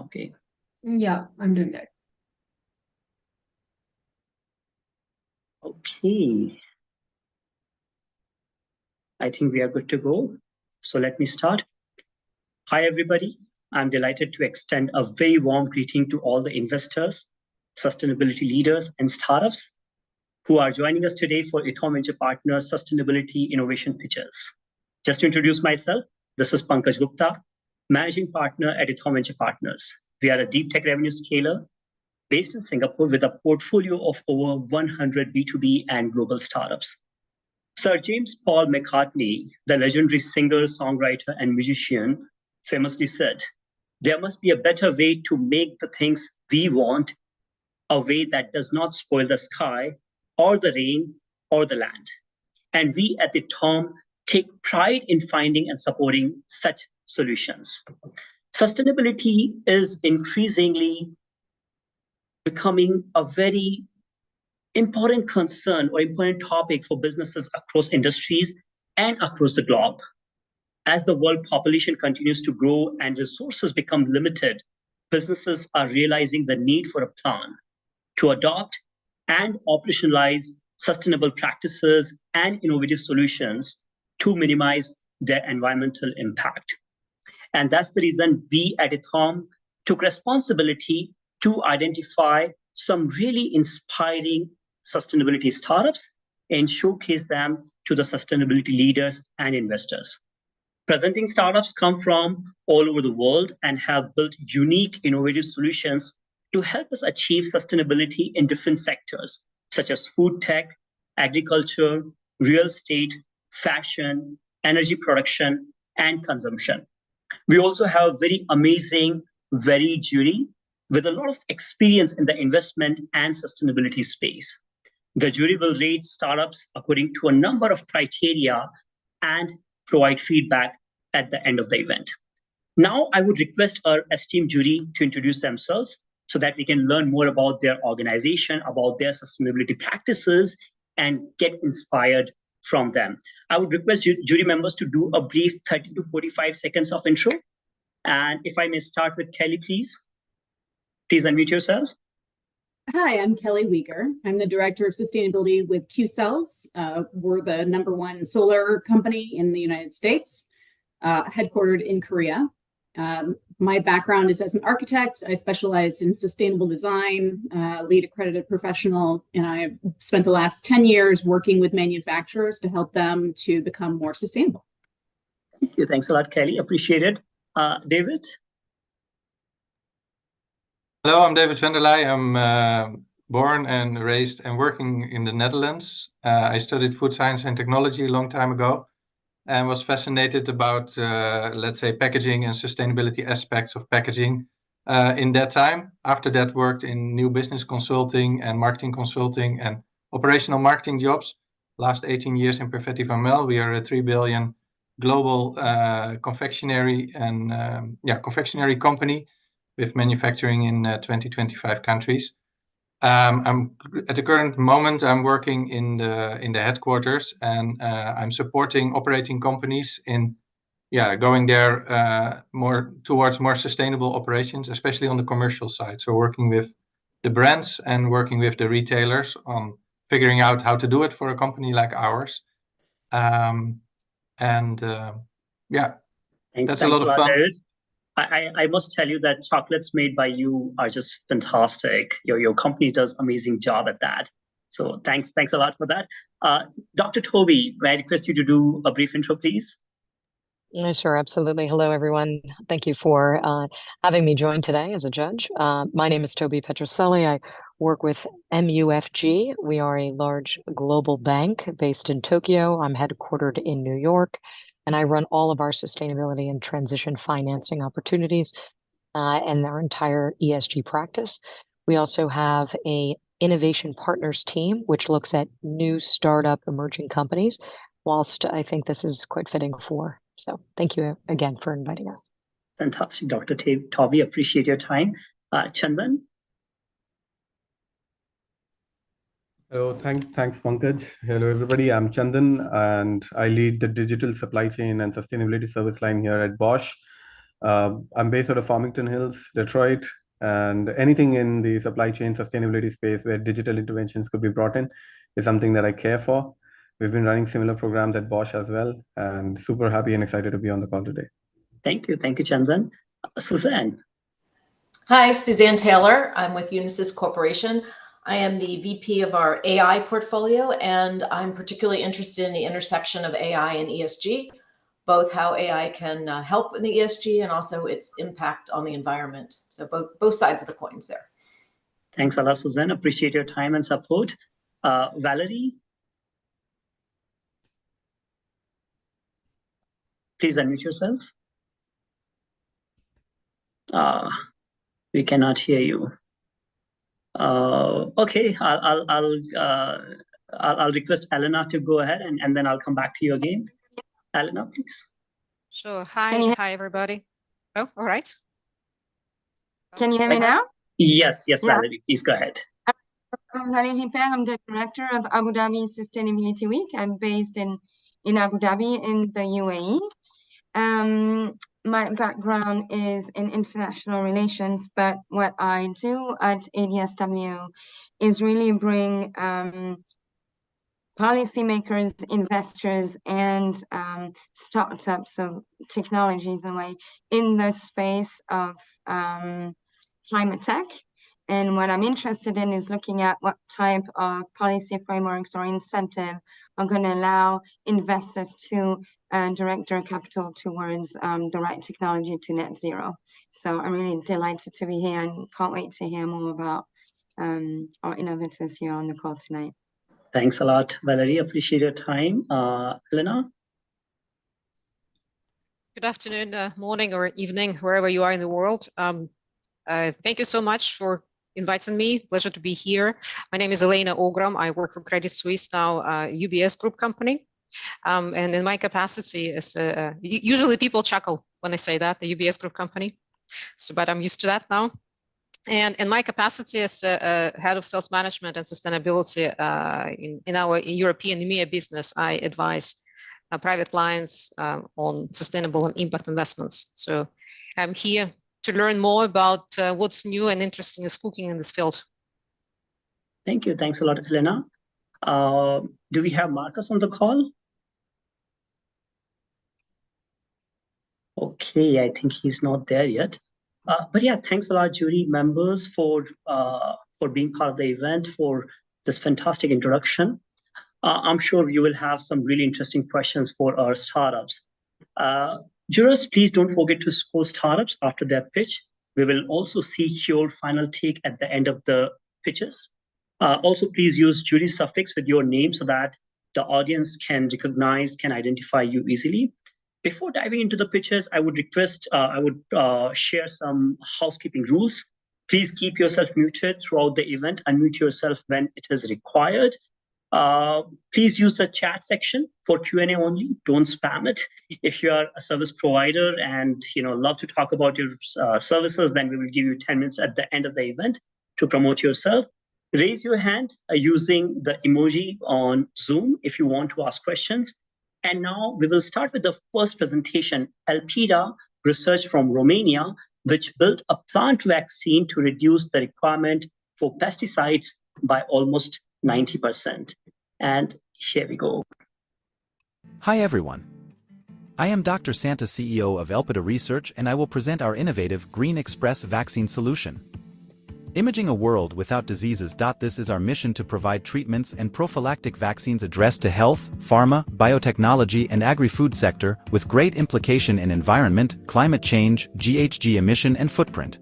Okay. Yeah, I'm doing that. Okay. I think we are good to go. So let me start. Hi, everybody. I'm delighted to extend a very warm greeting to all the investors, sustainability leaders, and startups who are joining us today for EthAum Venture Partners Sustainability Innovation Pitches. Just to introduce myself, this is Pankaj Gupta, Managing Partner at EthAum Venture Partners. We are a deep tech revenue scaler based in Singapore with a portfolio of over 100 B2B and global startups. Sir James Paul McCartney, the legendary singer, songwriter, and musician, famously said, "There must be a better way to make the things we want, a way that does not spoil the sky or the rain or the land." And we at EthAum take pride in finding and supporting such solutions. Sustainability is increasingly becoming a very important concern or important topic for businesses across industries and across the globe. As the world population continues to grow and resources become limited, businesses are realizing the need for a plan to adopt and operationalize sustainable practices and innovative solutions to minimize their environmental impact. And that's the reason we at EthAum took responsibility to identify some really inspiring sustainability startups and showcase them to the sustainability leaders and investors. Presenting startups come from all over the world and have built unique, innovative solutions to help us achieve sustainability in different sectors, such as food tech, agriculture, real estate, fashion, energy production, and consumption. We also have very amazing, very jury with a lot of experience in the investment and sustainability space. The jury will rate startups according to a number of criteria and provide feedback at the end of the event. Now, I would request our esteemed jury to introduce themselves so that we can learn more about their organization, about their sustainability practices, and get inspired from them. I would request jury members to do a brief 30 to 45 seconds of intro. And if I may start with Kelly, please. Please unmute yourself. Hi, I'm Kelly Weeger. I'm the Director of Sustainability with Q-Cells. We're the #1 solar company in the United States, headquartered in Korea. My background is as an architect. I specialized in sustainable design, lead accredited professional, and I spent the last 10 years working with manufacturers to help them to become more sustainable. Thank you. Thanks a lot, Kelly. Appreciate it. David? Hello, I'm David van der Leij. I'm born and raised and working in the Netherlands. I studied food science and technology a long time ago and was fascinated about, let's say, packaging and sustainability aspects of packaging in that time. After that, worked in new business consulting and marketing consulting and operational marketing jobs. Last 18 years in Perfetti Van Mel. We are a 3 billion global confectionery and confectionery company with manufacturing in 25 countries. I'm at the current moment I'm working in the headquarters, and I'm supporting operating companies in going there more towards more sustainable operations, especially on the commercial side. So working with the brands and working with the retailers on figuring out how to do it for a company like ours. Thanks, that's a lot of fun. David. I must tell you that chocolates made by you are just fantastic. Your company does amazing job at that. So thanks a lot for that. Dr. Toby, may I request you to do a brief intro, please? Yeah, sure, absolutely. Hello, everyone. Thank you for having me join today as a judge. My name is Toby Petroselli. I work with MUFG. We are a large global bank based in Tokyo. I'm headquartered in New York, and I run all of our sustainability and transition financing opportunities and our entire ESG practice. We also have a innovation partners team, which looks at new startup emerging companies, whilst I think this is quite fitting for. So thank you again for inviting us. Fantastic, Dr. Toby. Appreciate your time. Chandan? Hello, thanks, Pankaj. Hello, everybody. I'm Chandan, and I lead the digital supply chain and sustainability service line here at Bosch. I'm based out of Farmington Hills, Detroit, and anything in the supply chain sustainability space where digital interventions could be brought in is something that I care for. We've been running similar programs at Bosch as well, and super happy and excited to be on the call today. Thank you, Chandan. Suzanne. Hi, Suzanne Taylor. I'm with Unisys Corporation. I am the VP of our AI portfolio, and I'm particularly interested in the intersection of AI and ESG, both how AI can help in the ESG and also its impact on the environment. So both sides of the coins there. Thanks a lot, Suzanne. Appreciate your time and support. Valerie, please unmute yourself. We cannot hear you. Okay, I'll request Elena to go ahead, and then I'll come back to you again. Elena, please. Sure. Hi, everybody. Oh, all right. Can you hear me now? Yes, Yeah. Valerie, please go ahead. I'm Valerie Per. I'm the director of Abu Dhabi Sustainability Week. I'm based in Abu Dhabi in the UAE. My background is in international relations, but what I do at ADSW is really bring policymakers, investors, and startups of technologies away in the space of climate tech. And what I'm interested in is looking at what type of policy frameworks or incentive are going to allow investors to direct their capital towards the right technology to net zero. So I'm really delighted to be here and can't wait to hear more about our innovators here on the call tonight. Thanks a lot, Valerie. Appreciate your time. Elena? Good afternoon, morning, or evening, wherever you are in the world. Thank you so much for inviting me. Pleasure to be here. My name is Elena Ogram. I work for Credit Suisse now, UBS group company. And in my capacity as usually people chuckle when I say that, the UBS group company. So, but I'm used to that now. And in my capacity as head of sales management and sustainability in our European EMEA business, I advise private clients on sustainable and impact investments. So I'm here to learn more about what's new and interesting is cooking in this field. Thank you. Thanks a lot, Elena. Do we have Marcus on the call? Okay, I think he's not there yet. But yeah, thanks a lot, jury members, for being part of the event, for this fantastic introduction. I'm sure you will have some really interesting questions for our startups. Jurors, please don't forget to score startups after their pitch. We will also seek your final take at the end of the pitches. Also, please use jury suffix with your name so that the audience can recognize, can identify you easily. Before diving into the pitches, I would request, share some housekeeping rules. Please keep yourself muted throughout the event. Unmute yourself when it is required. Please use the chat section for Q&A only. Don't spam it. If you are a service provider and love to talk about your services, then we will give you 10 minutes at the end of the event to promote yourself. Raise your hand using the emoji on Zoom if you want to ask questions. And now we will start with the first presentation, Elpida Research from Romania, which built a plant vaccine to reduce the requirement for pesticides by almost 90%. And here we go. Hi everyone. I am Dr. Santa, CEO of Elpida Research, and I will present our innovative Green Express vaccine solution. Imaging a world without diseases. This is our mission to provide treatments and prophylactic vaccines addressed to health, pharma, biotechnology and agri-food sector with great implication in environment, climate change, GHG emission and footprint.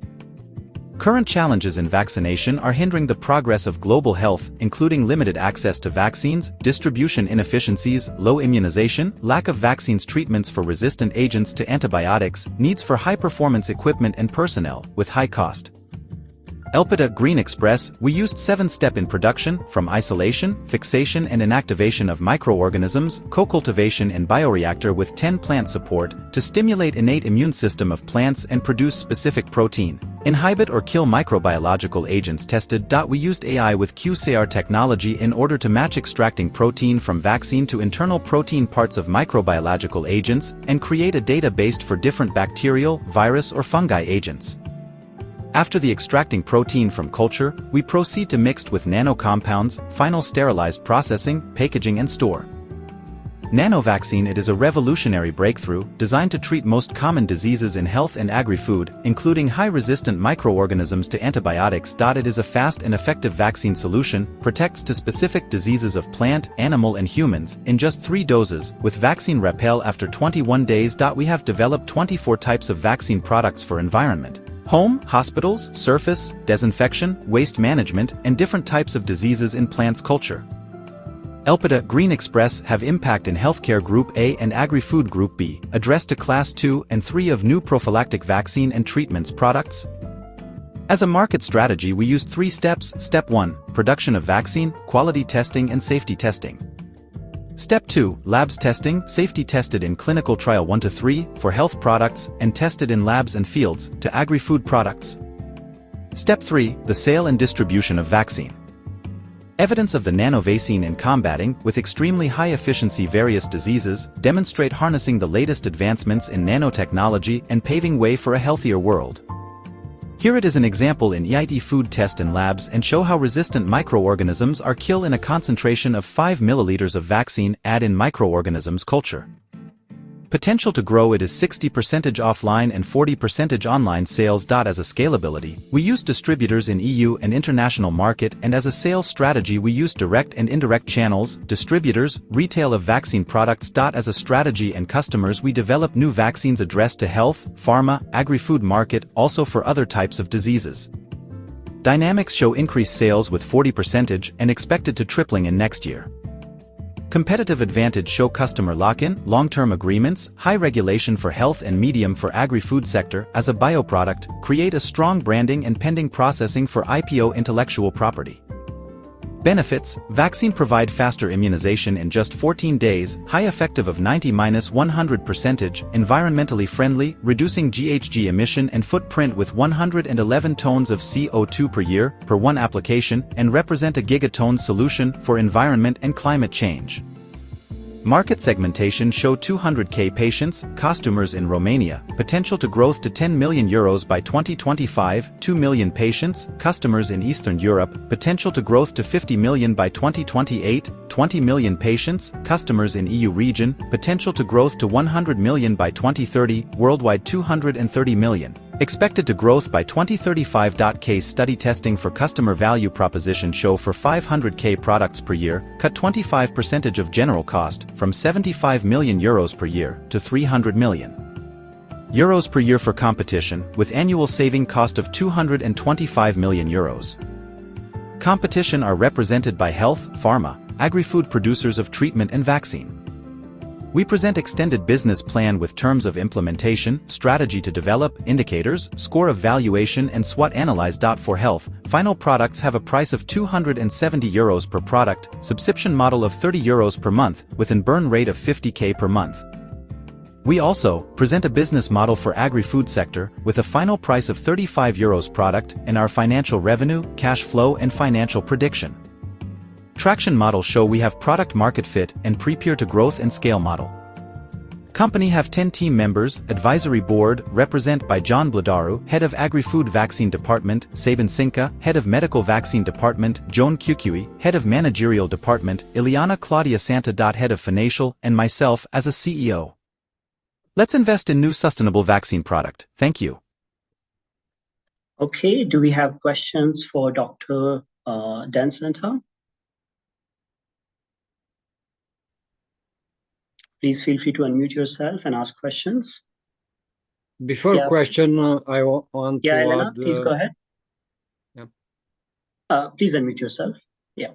Current challenges in vaccination are hindering the progress of global health, including limited access to vaccines, distribution inefficiencies, low immunization, lack of vaccines, treatments for resistant agents to antibiotics, needs for high-performance equipment and personnel, with high cost. Elpida Green Express, we used 7-step in production, from isolation, fixation and inactivation of microorganisms, co-cultivation and bioreactor with 10 plant support, to stimulate innate immune system of plants and produce specific protein. Inhibit or kill microbiological agents tested. We used AI with QCR technology in order to match extracting protein from vaccine to internal protein parts of microbiological agents and create a database for different bacterial, virus or fungi agents. After the extracting protein from culture, we proceed to mixed with nano-compounds, final sterilized processing, packaging and store. Nanovaccine. It is a revolutionary breakthrough, designed to treat most common diseases in health and agri-food, including high-resistant microorganisms to antibiotics. It is a fast and effective vaccine solution, protects to specific diseases of plant, animal and humans, in just 3 doses, with vaccine rappel after 21 days. We have developed 24 types of vaccine products for environment, home, hospitals, surface, disinfection, waste management, and different types of diseases in plants culture. Elpida Green Express have impact in healthcare Group A and agri-food Group B, addressed to Class 2 and 3 of new prophylactic vaccine and treatments products. As a market strategy, we used 3 steps. Step 1, production of vaccine, quality testing and safety testing. Step 2, labs testing, safety tested in clinical trial 1 to 3 for health products and tested in labs and fields to agri-food products. Step 3, the sale and distribution of vaccine. Evidence of the nanovacine in combating, with extremely high efficiency, various diseases, demonstrate harnessing the latest advancements in nanotechnology and paving way for a healthier world. Here it is an example in EIT food test in labs and show how resistant microorganisms are killed in a concentration of 5 milliliters of vaccine add in microorganisms culture. Potential to grow. It is 60% offline and 40% online sales. As a scalability, we use distributors in EU and international market, and as a sales strategy we use direct and indirect channels, distributors, retail of vaccine products. As a strategy and customers, we develop new vaccines addressed to health, pharma, agri-food market, also for other types of diseases. Dynamics show increased sales with 40% and expected to tripling in next year. Competitive advantage show customer lock-in, long-term agreements, high regulation for health and medium for agri-food sector. As a bioproduct, create a strong branding and pending processing for IPO intellectual property. Benefits: vaccine provide faster immunization in just 14 days, high effective of 90–100%, environmentally friendly, reducing GHG emission and footprint with 111 tons of CO2 per year, per one application, and represent a gigaton solution for environment and climate change. Market segmentation show 200K patients, customers in Romania, potential to growth to 10 million euros by 2025, 2 million patients, customers in Eastern Europe, potential to growth to 50 million by 2028, 20 million patients, customers in EU region, potential to growth to 100 million by 2030, worldwide 230 million. Expected to growth by 2035. Case study testing for customer value proposition show for 500K products per year, cut 25% of general cost, from 75 million euros per year to 300 million euros per year for competition, with annual saving cost of 225 million euros. Competition are represented by health, pharma, agri-food producers of treatment and vaccine. We present extended business plan with terms of implementation, strategy to develop, indicators, score of valuation and SWOT analyze. For health, final products have a price of 270 euros per product, subscription model of 30 euros per month, with an burn rate of 50K per month. We also present a business model for agri-food sector, with a final price of 35 euros product, and our financial revenue, cash flow and financial prediction. Traction model show we have product market fit and prepare to growth and scale model. Company have 10 team members, advisory board, represent by John Bladaru, head of agri-food vaccine department, Sabin Sinka, head of medical vaccine department, Joan Kukui, head of managerial department, Ileana Claudia Santa. Head of financial, and myself as a CEO. Let's invest in new sustainable vaccine product. Thank you. Okay, do we have questions for Dr. Dan Santa? Please feel free to unmute yourself and ask questions. Before question, I want to Elena, add... please go ahead. Yeah. Please unmute yourself. Yeah.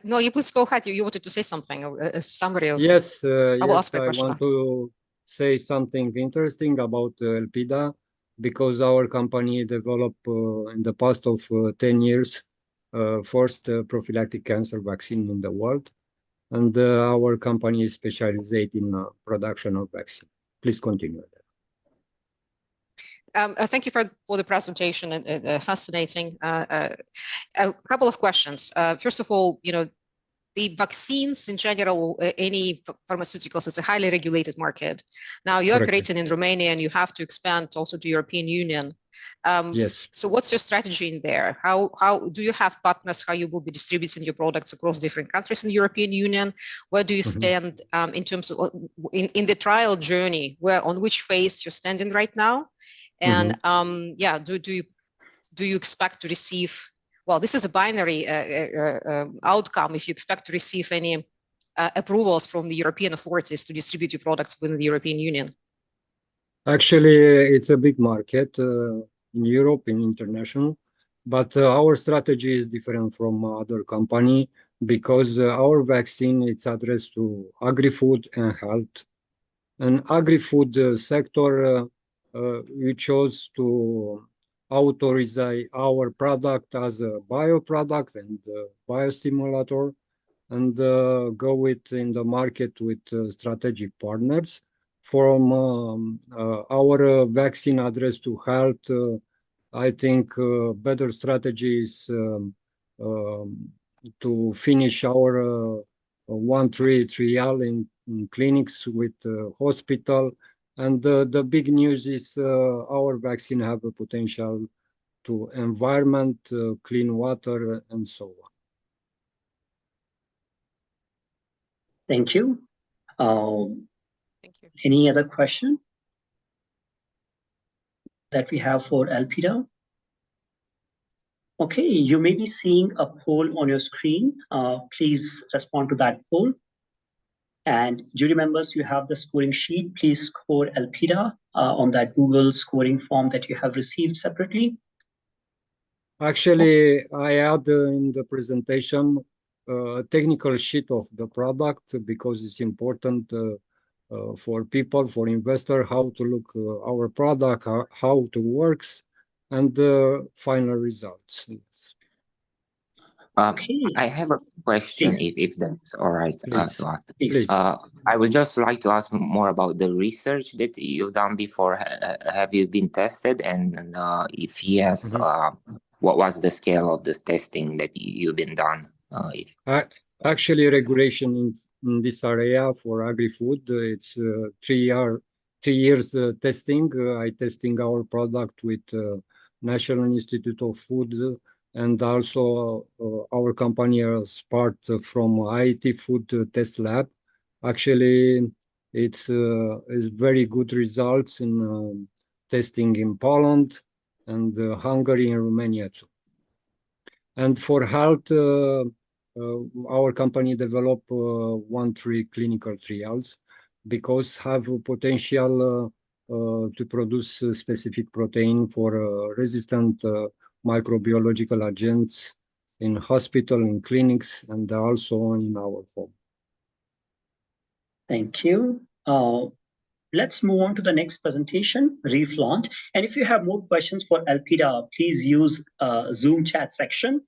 No, you please go ahead. You wanted to say something, a summary of... Yes, I will ask my I question want after. to say something interesting about Elpida. because our company developed in the past of 10 years first prophylactic cancer vaccine in the world, and our company is specialized in production of vaccine. Please continue. Thank you for the presentation, fascinating. A couple of questions. First of all, the vaccines in general, any pharmaceuticals, it's a highly regulated market. Now you're operating in Romania and you have to expand also to European Union. Yes. So what's your strategy in there? How do you have partners, how you will be distributing your products across different countries in the European Union? Where do you stand in terms of in the trial journey? On which phase you're standing right now? And yeah, do you expect to receive, well, this is a binary outcome, if you expect to receive any approvals from the European authorities to distribute your products within the European Union? Actually, it's a big market in Europe, in international, but our strategy is different from other company because our vaccine it's addressed to agri-food and health. And agri-food sector, we chose to authorize our product as a bioproduct and biostimulator, and go with in the market with strategic partners. From our vaccine address to health, I think better strategy is to finish our 1-3 trial in clinics with hospital. And the big news is our vaccine have a potential to environment, clean water, and so on. Thank you. Thank you. Any other question that we have for Elpida? Okay, you may be seeing a poll on your screen. Please respond to that poll. And jury members, you have the scoring sheet. Please score Elpida on that Google scoring form that you have received separately. Actually, I add in the presentation a technical sheet of the product because it's important for people, for investor, how to look our product, how it works, and the final results. Yes. Okay. I have a question, Please. if that's all right to ask. Please. I would just like to ask more about the research that you've done before. Have you been tested? And if yes, what was the scale of this testing that you've been done? Actually, regulation in this area for agri-food, it's 3 years testing. I testing our product with National Institute of Food, and also our company is part from IIT Food Test Lab. Actually, it's very good results in testing in Poland and Hungary and Romania too. And for health, our company developed 1-3 clinical trials because have potential to produce specific protein for resistant microbiological agents in hospital, in clinics, and also in our home. Thank you. Let's move on to the next presentation, Reflaunt. And if you have more questions for Elpida, please use Zoom chat section.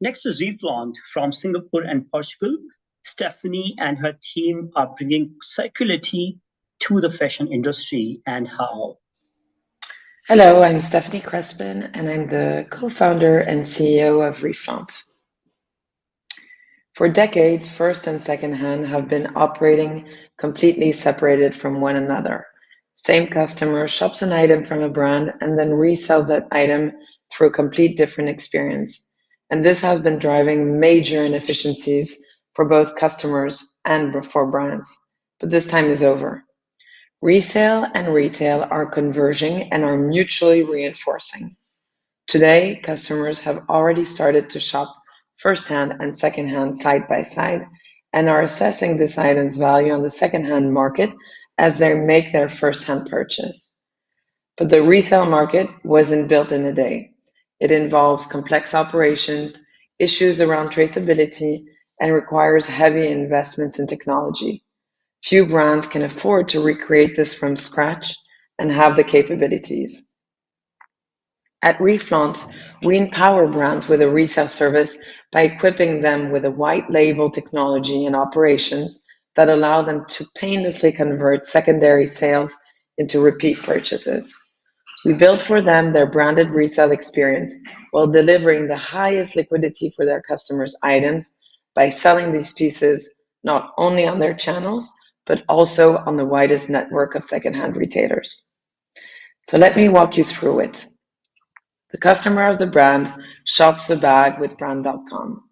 Next is Reflaunt from Singapore and Portugal. Stephanie and her team are bringing circularity to the fashion industry, and how? Hello, I'm Stephanie Crespin, and I'm the co-founder and CEO of Reflaunt. For decades, first and second hand have been operating completely separated from one another. Same customer shops an item from a brand and then resells that item through a complete different experience. And this has been driving major inefficiencies for both customers and for brands. But this time is over. Resale and retail are converging and are mutually reinforcing. Today, customers have already started to shop first-hand and second-hand side by side and are assessing this item's value on the second-hand market as they make their first-hand purchase. But the resale market wasn't built in a day. It involves complex operations, issues around traceability, and requires heavy investments in technology. Few brands can afford to recreate this from scratch, and have the capabilities. At Reflaunt, we empower brands with a resale service by equipping them with a white label technology and operations that allow them to painlessly convert secondary sales into repeat purchases. We build for them their branded resale experience while delivering the highest liquidity for their customers' items by selling these pieces not only on their channels, but also on the widest network of secondhand retailers. So let me walk you through it. The customer of the brand shops a bag with brand.com,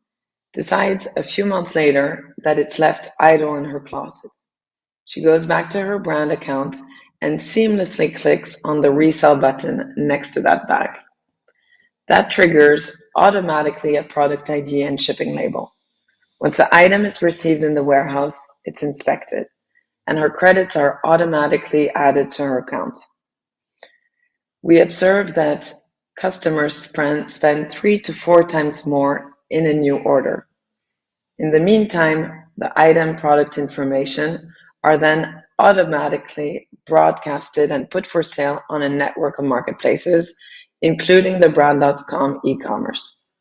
decides a few months later that it's left idle in her closet. She goes back to her brand account and seamlessly clicks on the resell button next to that bag. That triggers automatically a product ID and shipping label. Once the item is received in the warehouse, it's inspected, and her credits are automatically added to her account. We observe that customers spend 3 to 4 times more in a new order. In the meantime, the item product information are then automatically broadcasted and put for sale on a network of marketplaces, including the brand.com e-commerce.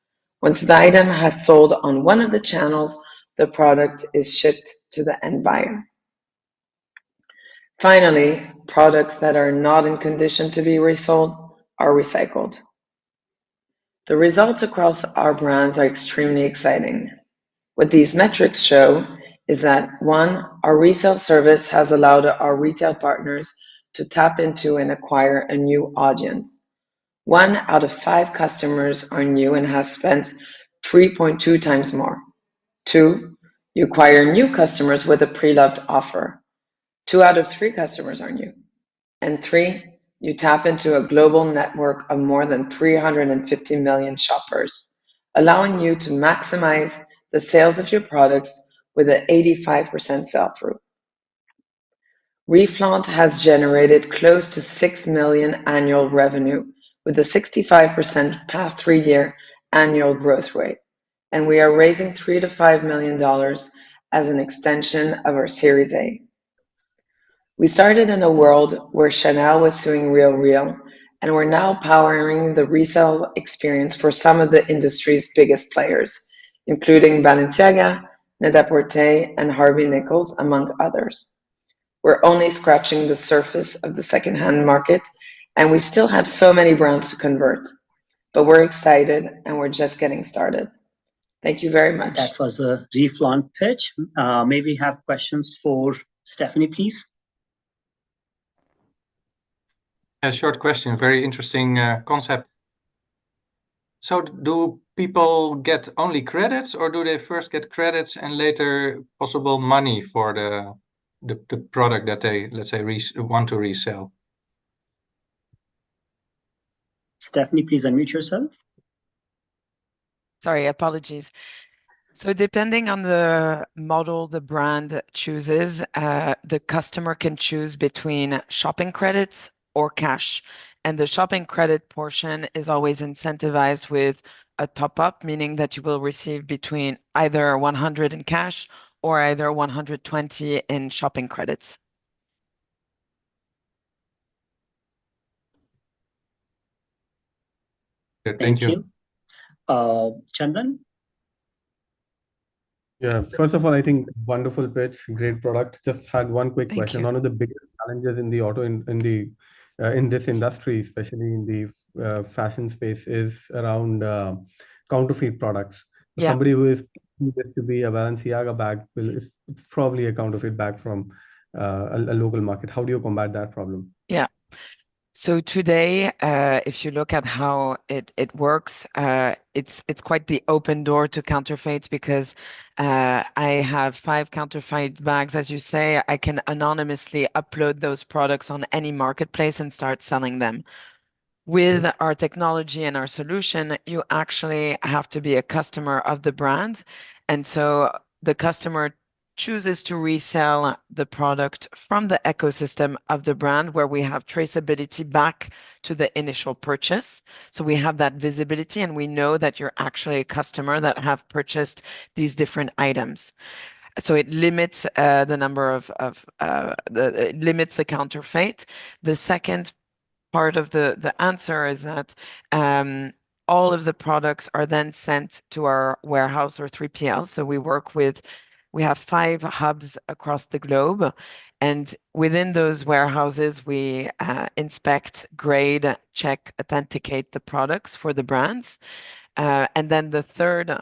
Once the item has sold on one of the channels, the product is shipped to the end buyer. Finally, products that are not in condition to be resold are recycled. The results across our brands are extremely exciting. What these metrics show is that 1, our resale service has allowed our retail partners to tap into and acquire a new audience. 1 out of 5 customers are new and has spent 3.2 times more. 2, you acquire new customers with a pre-loved offer. 2 out of 3 customers are new. And 3, you tap into a global network of more than 350 million shoppers, allowing you to maximize the sales of your products with an 85% sell-through. Reflaunt has generated close to 6 million annual revenue with a 65% past 3-year annual growth rate, and we are raising $3 to $5 million as an extension of our Series A. We started in a world where Chanel was suing RealReal, and we're now powering the resale experience for some of the industry's biggest players, including Balenciaga, Net-a-Porter, and Harvey Nichols, among others. We're only scratching the surface of the secondhand market, and we still have so many brands to convert. But we're excited, and we're just getting started. Thank you very much. That was a Reflaunt pitch. May we have questions for Stephanie, please? A short question, very interesting concept. So do people get only credits, or do they first get credits and later possible money for the product that they, let's say, want to resell? Stephanie, please unmute yourself. Sorry, apologies. So depending on the model the brand chooses, the customer can choose between shopping credits or cash. And the shopping credit portion is always incentivized with a top-up, meaning that you will receive between either 100 in cash or either 120 in shopping credits. Good, thank you. Chandan? Yeah, first of all, I think wonderful pitch, great product. Just had one quick question. One of the biggest challenges in the in this industry, especially in the fashion space, is around counterfeit products. Yeah. Somebody who is this to be a Balenciaga bag it's probably a counterfeit bag from a local market. How do you combat that problem? Yeah. So today, if you look at how it works, it's quite the open door to counterfeits because I have 5 counterfeit bags, as you say. I can anonymously upload those products on any marketplace and start selling them. With our technology and our solution, you actually have to be a customer of the brand. And so the customer chooses to resell the product from the ecosystem of the brand where we have traceability back to the initial purchase. So we have that visibility and we know that you're actually a customer that have purchased these different items. So it limits the number of it limits the counterfeit. The second part of the answer is that all of the products are then sent to our warehouse or 3PL. So we have 5 hubs across the globe, and within those warehouses, we inspect, grade, check, authenticate the products for the brands. And then the third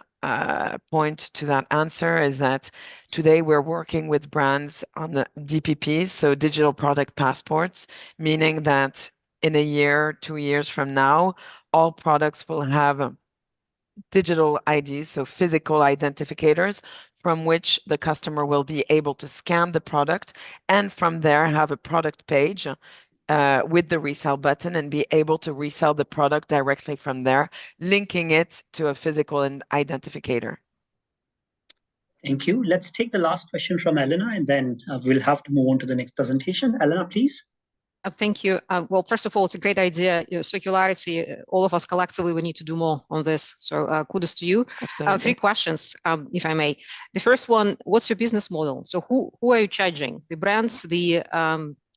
point to that answer is that today we're working with brands on the DPPs, so digital product passports, meaning that in a year, 2 years from now, all products will have digital IDs, so physical identifiers, from which the customer will be able to scan the product and from there have a product page with the resell button and be able to resell the product directly from there, linking it to a physical identifier. Thank you. Let's take the last question from Elena, and then we'll have to move on to the next presentation. Elena, please. Thank you. Well, first of all, it's a great idea. Circularity, all of us collectively, we need to do more on this. So kudos to you. Absolutely. 3 questions, if I may. The first one, what's your business model? So who are you charging? The brands, the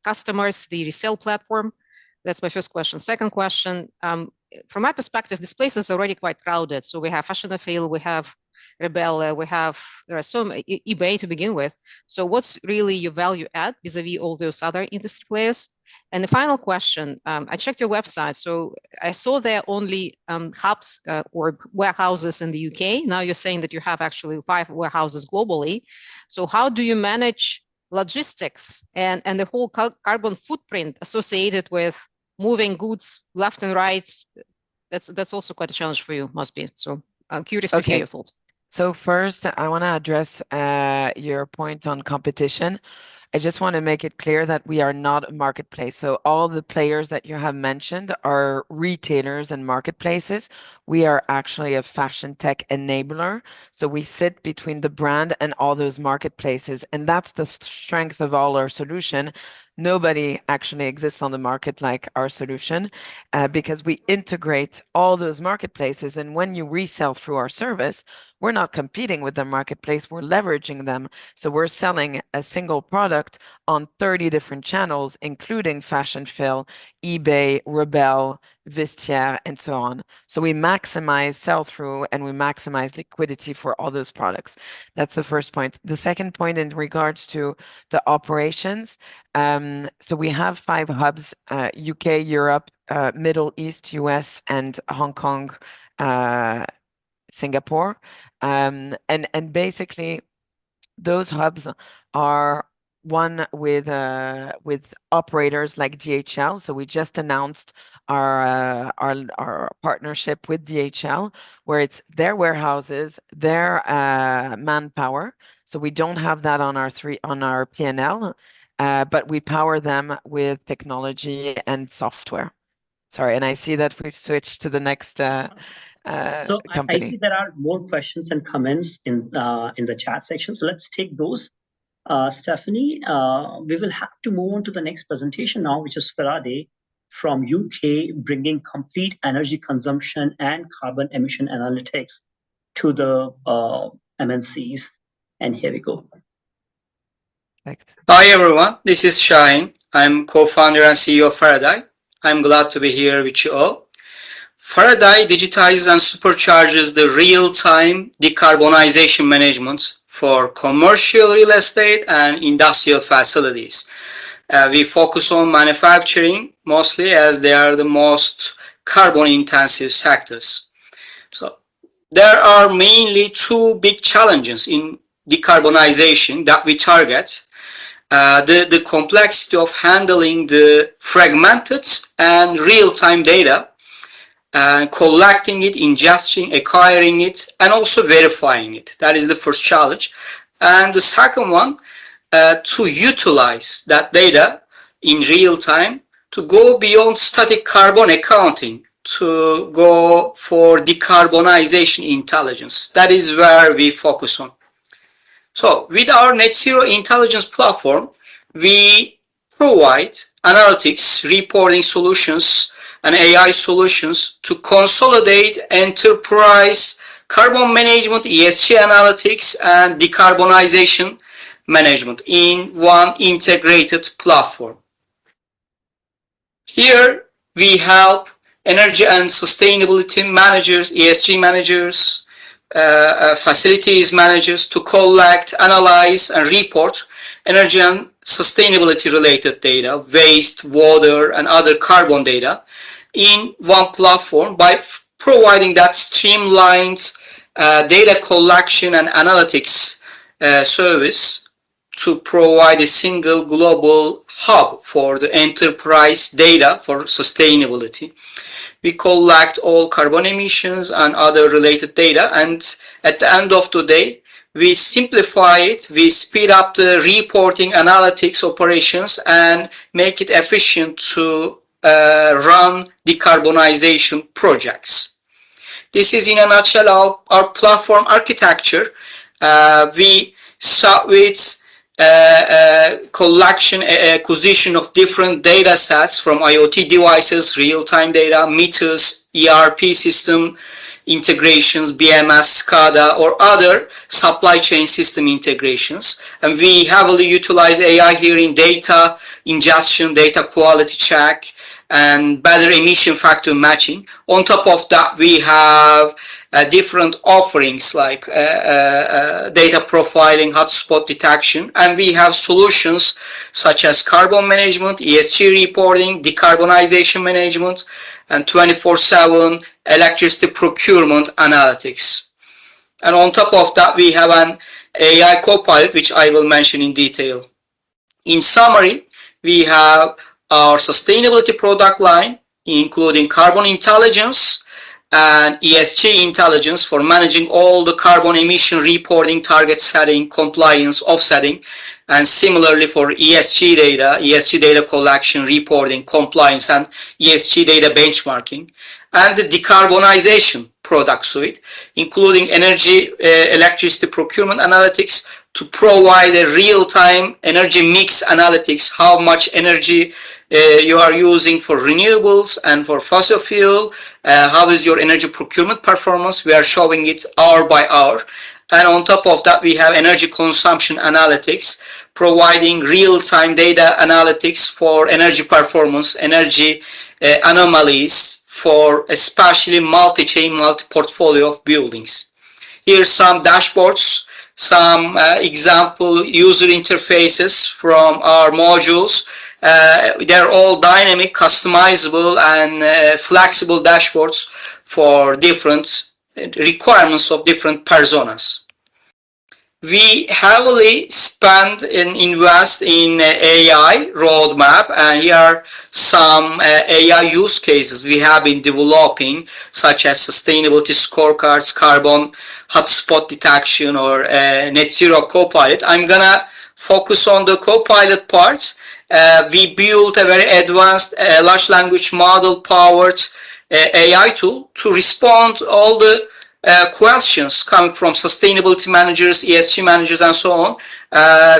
customers, the resale platform? That's my first question. Second question, from my perspective, this place is already quite crowded. So we have Fashionafil, we have Rebelle, there are some eBay to begin with. So what's really your value add vis-a-vis all those other industry players? And the final question, I checked your website. So I saw there are only hubs or warehouses in the UK. Now you're saying that you have actually 5 warehouses globally. So how do you manage logistics and the whole carbon footprint associated with moving goods left and right? That's also quite a challenge for you, must be. So I'm curious to hear your thoughts. So first, I want to address your point on competition. I just want to make it clear that we are not a marketplace. So all the players that you have mentioned are retailers and marketplaces. We are actually a fashion tech enabler. So we sit between the brand and all those marketplaces. And that's the strength of all our solution. Nobody actually exists on the market like our solution because we integrate all those marketplaces. And when you resell through our service, we're not competing with the marketplace, we're leveraging them. So we're selling a single product on 30 different channels, including Fashionafil, eBay, Rebelle, Vestiaire, and so on. So we maximize sell-through and we maximize liquidity for all those products. That's the first point. The second point in regards to the operations, so we have 5 hubs, UK, Europe, Middle East, US, and Hong Kong, Singapore. And basically those hubs are one with operators like DHL. So we just announced our partnership with DHL, where it's their warehouses, their manpower. So we don't have that on our P&L, but we power them with technology and software. Sorry, and I see that we've switched to the next So company. I see there are more questions and comments in the chat section. So let's take those. Stephanie, we will have to move on to the next presentation now, which is Faraday from UK, bringing complete energy consumption and carbon emission analytics to the MNCs. And here we go. Perfect. Hi everyone, this is Shahin. I'm co-founder and CEO of Faraday. I'm glad to be here with you all. Faraday digitizes and supercharges the real-time decarbonization management for commercial real estate and industrial facilities. We focus on manufacturing mostly as they are the most carbon-intensive sectors. So there are mainly 2 big challenges in decarbonization that we target. The complexity of handling the fragmented and real-time data, collecting it, ingesting, acquiring it, and also verifying it. That is the first challenge. And the second one, to utilize that data in real time to go beyond static carbon accounting, to go for decarbonization intelligence. That is where we focus on. So with our Net Zero Intelligence platform, we provide analytics, reporting solutions, and AI solutions to consolidate enterprise carbon management, ESG analytics, and decarbonization management in one integrated platform. Here we help energy and sustainability managers, ESG managers, facilities managers to collect, analyze, and report energy and sustainability related data, waste, water, and other carbon data in one platform by providing that streamlined data collection and analytics service to provide a single global hub for the enterprise data for sustainability. We collect all carbon emissions and other related data, and at the end of the day, we simplify it, we speed up the reporting analytics operations and make it efficient to run decarbonization projects. This is in a nutshell our platform architecture. We start with collection, acquisition of different data sets from IoT devices, real-time data, meters, ERP system integrations, BMS, SCADA, or other supply chain system integrations. And we heavily utilize AI here in data ingestion, data quality check, and better emission factor matching. On top of that, we have different offerings like data profiling, hotspot detection, and we have solutions such as carbon management, ESG reporting, decarbonization management, and 24/7 electricity procurement analytics. And on top of that, we have an AI copilot, which I will mention in detail. In summary, we have our sustainability product line, including carbon intelligence and ESG intelligence for managing all the carbon emission reporting, target setting, compliance, offsetting, and similarly for ESG data collection, reporting, compliance, and ESG data benchmarking, and the decarbonization product suite, including energy, electricity procurement analytics to provide a real-time energy mix analytics, how much energy you are using for renewables and for fossil fuel, how is your energy procurement performance. We are showing it hour by hour. And on top of that, we have energy consumption analytics, providing real-time data analytics for energy performance, energy anomalies for especially multi-chain, multi-portfolio of buildings. Here's some dashboards, some example user interfaces from our modules. They're all dynamic, customizable, and flexible dashboards for different requirements of different personas. We heavily spend and invest in AI roadmap, and here are some AI use cases we have been developing, such as sustainability scorecards, carbon hotspot detection, or net zero copilot. I'm gonna focus on the copilot part. We built a very advanced large language model powered AI tool to respond to all the questions coming from sustainability managers, ESG managers, and so on,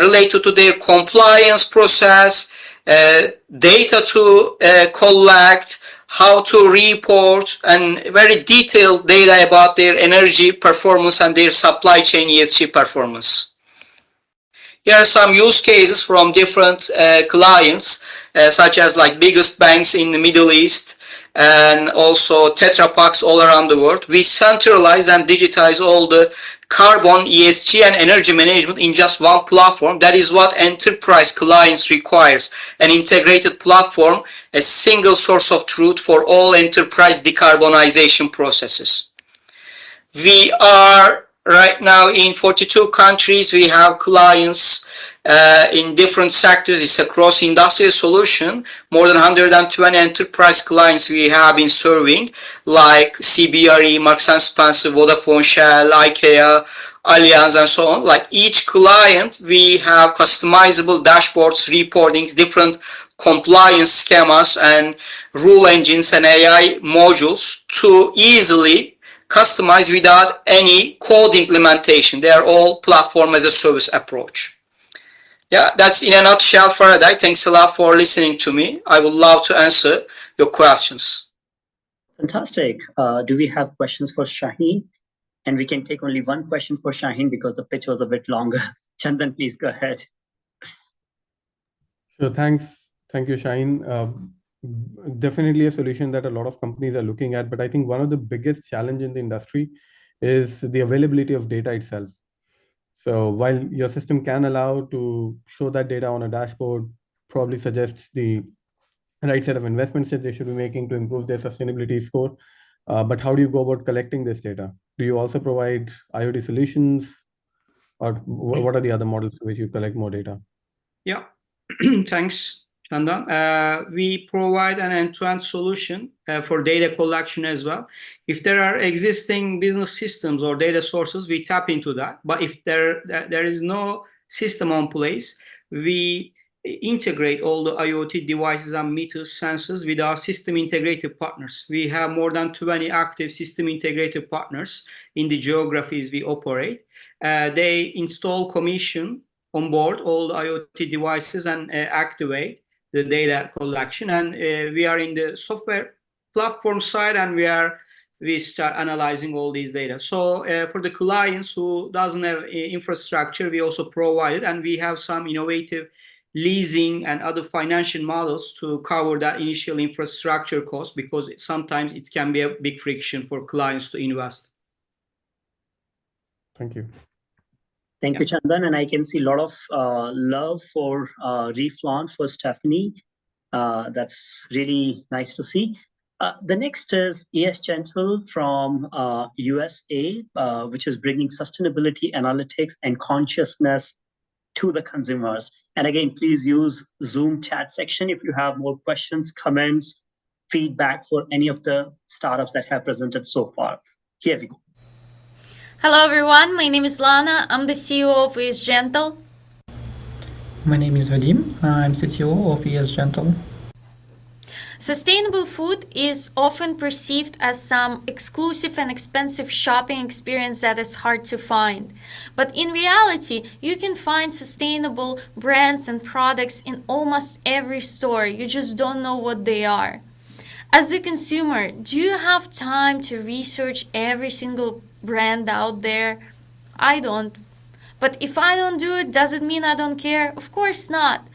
related to their compliance process, data to collect, how to report, and very detailed data about their energy performance and their supply chain ESG performance. Here are some use cases from different clients, such as like biggest banks in the Middle East, and also Tetra Paks all around the world. We centralize and digitize all the carbon, ESG, and energy management in just one platform. That is what enterprise clients requires, an integrated platform, a single source of truth for all enterprise decarbonization processes. We are right now in 42 countries. We have clients in different sectors. It's a cross-industrial solution. More than 120 enterprise clients we have been serving, like CBRE, Marks & Spencer, Vodafone, Shell, IKEA, Allianz, and so on. Like each client, we have customizable dashboards, reportings, different compliance schemas, and rule engines and AI modules to easily customize without any code implementation. They are all platform as a service approach. Yeah, that's in a nutshell, Faraday. Thanks a lot for listening to me. I would love to answer your questions. Fantastic. Do we have questions for Shaheen? And we can take only one question for Shaheen because the pitch was a bit longer. Chandan, please go ahead. Sure, thanks. Thank you, Shaheen. Definitely a solution that a lot of companies are looking at, but I think one of the biggest challenge in the industry is the availability of data itself. So while your system can allow to show that data on a dashboard, probably suggests the right set of investments that they should be making to improve their sustainability score. But how do you go about collecting this data? Do you also provide IoT solutions, or what are the other models through which you collect more data? Yeah, thanks, Chandan. We provide an end-to-end solution for data collection as well. If there are existing business systems or data sources, we tap into that. But if there is no system on place, we integrate all the IoT devices and meters, sensors with our system integrated partners. We have more than 20 active system integrated partners in the geographies we operate. They install, commission, on board all the IoT devices and activate the data collection. And we are in the software platform side, and we start analyzing all these data. So for the clients who doesn't have infrastructure, we also provide it, and we have some innovative leasing and other financial models to cover that initial infrastructure cost, because sometimes it can be a big friction for clients to invest. Thank you. Thank you, Chandan. And I can see a lot of love for Reflaunt for Stephanie. That's really nice to see. The next is ES Gentle from USA, which is bringing sustainability analytics and consciousness to the consumers. And again, please use Zoom chat section if you have more questions, comments, feedback for any of the startups that have presented so far. Here we go. Hello everyone, my name is Lana. I'm the CEO of ES Gentle. My name is Vadim. I'm CTO of ES Gentle. Sustainable food is often perceived as some exclusive and expensive shopping experience that is hard to find. But in reality, you can find sustainable brands and products in almost every store. You just don't know what they are. As a consumer, do you have time to research every single brand out there? I don't. But if I don't do it, does it mean I don't care? Of course not.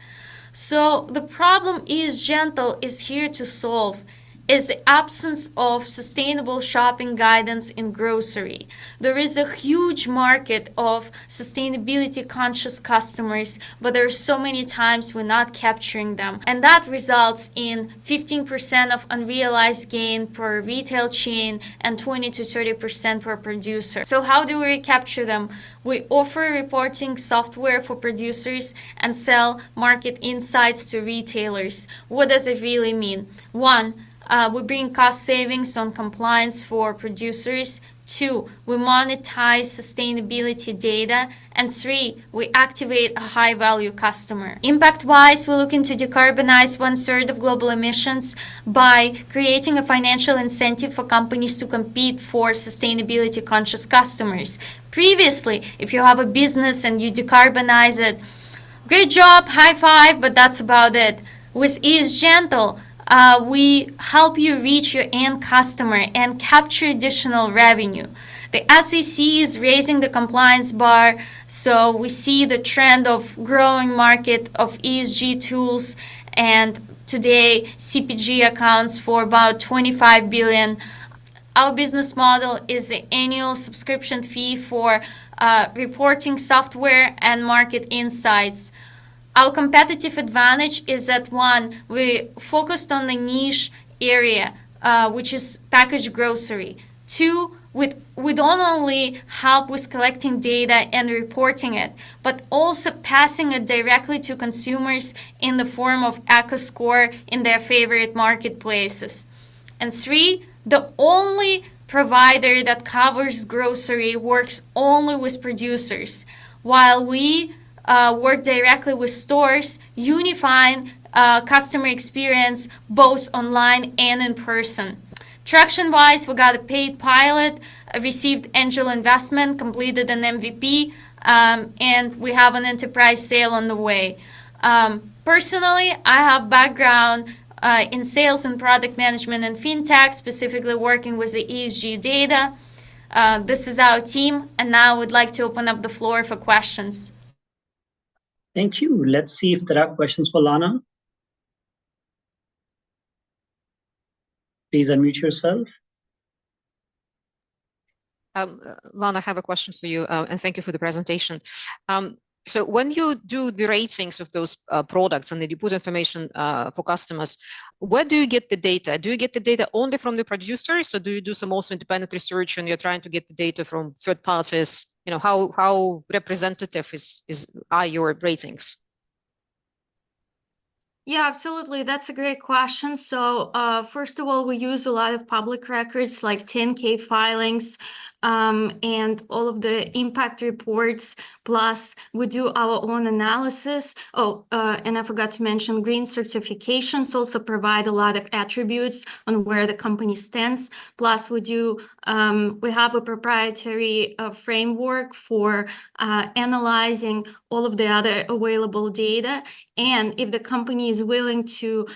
So the problem ES Gentle is here to solve is the absence of sustainable shopping guidance in grocery. There is a huge market of sustainability conscious customers, but there are so many times we're not capturing them. And that results in 15% of unrealized gain per retail chain and 20 to 30% per producer. So how do we recapture them? We offer reporting software for producers and sell market insights to retailers. What does it really mean? One, we bring cost savings on compliance for producers. 2, we monetize sustainability data. And 3, we activate a high-value customer. Impact-wise, we're looking to decarbonize 1/3 of global emissions by creating a financial incentive for companies to compete for sustainability-conscious customers. Previously, if you have a business and you decarbonize it, great job, high five, but that's about it. With ES Gentle, we help you reach your end customer and capture additional revenue. The SEC is raising the compliance bar, so we see the trend of growing market of ESG tools, and today CPG accounts for about 25 billion. Our business model is an annual subscription fee for reporting software and market insights. Our competitive advantage is that 1, we focused on the niche area, which is packaged grocery. 2, we don't only help with collecting data and reporting it, but also passing it directly to consumers in the form of EcoScore in their favorite marketplaces. And 3, the only provider that covers grocery works only with producers, while we work directly with stores, unifying customer experience both online and in person. Traction-wise, we got a paid pilot, received angel investment, completed an MVP, and we have an enterprise sale on the way. Personally, I have background in sales and product management and fintech, specifically working with the ESG data. This is our team, and now I would like to open up the floor for questions. Thank you. Let's see if there are questions for Lana. Please unmute yourself. Lana, I have a question for you, and thank you for the presentation. So when you do the ratings of those products and then you put information for customers, where do you get the data? Do you get the data only from the producers, or do you do some also independent research and you're trying to get the data from third parties? You know, how representative are your ratings? Yeah, absolutely. That's a great question. So first of all, we use a lot of public records like 10K filings and all of the impact reports. Plus, we do our own analysis. Oh, and I forgot to mention green certifications also provide a lot of attributes on where the company stands. Plus, we have a proprietary framework for analyzing all of the other available data. And if the company is willing to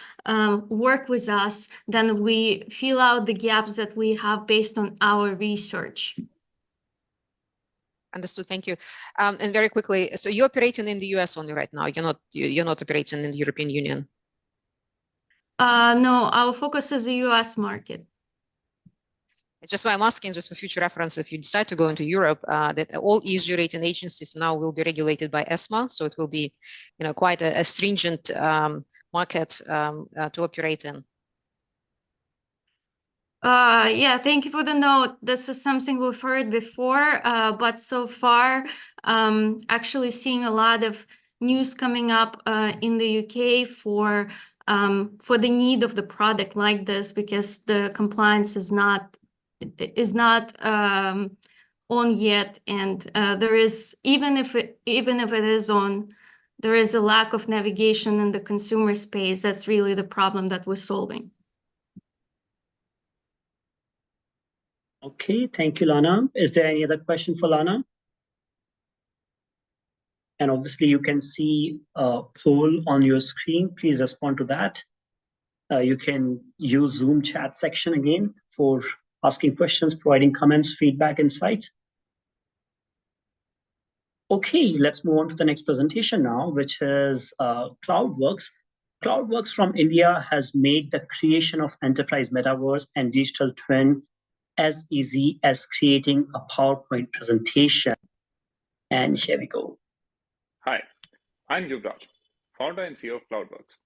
work with us, then we fill out the gaps that we have based on our research. Understood. Thank you. And very quickly, so you're operating in the US only right now. You're not operating in the European Union. No, our focus is the US market. It's just why I'm asking, just for future reference, if you decide to go into Europe, that all ESG rating agencies now will be regulated by ESMA, so it will be, quite a stringent market to operate in. Yeah, thank you for the note. This is something we've heard before, but so far, actually seeing a lot of news coming up in the UK for the need of the product like this, because the compliance is not on yet, and there is even if it is on, there is a lack of navigation in the consumer space. That's really the problem that we're solving. Okay, thank you, Lana. Is there any other question for Lana? And obviously you can see a poll on your screen. Please respond to that. You can use Zoom chat section again for asking questions, providing comments, feedback, insights. Okay, let's move on to the next presentation now, which is CloudWorks. CloudWorks from India has made the creation of enterprise metaverse and digital twin as easy as creating a PowerPoint presentation. And here we go. Hi, I'm Yuvraj, founder and CEO of CloudWorks.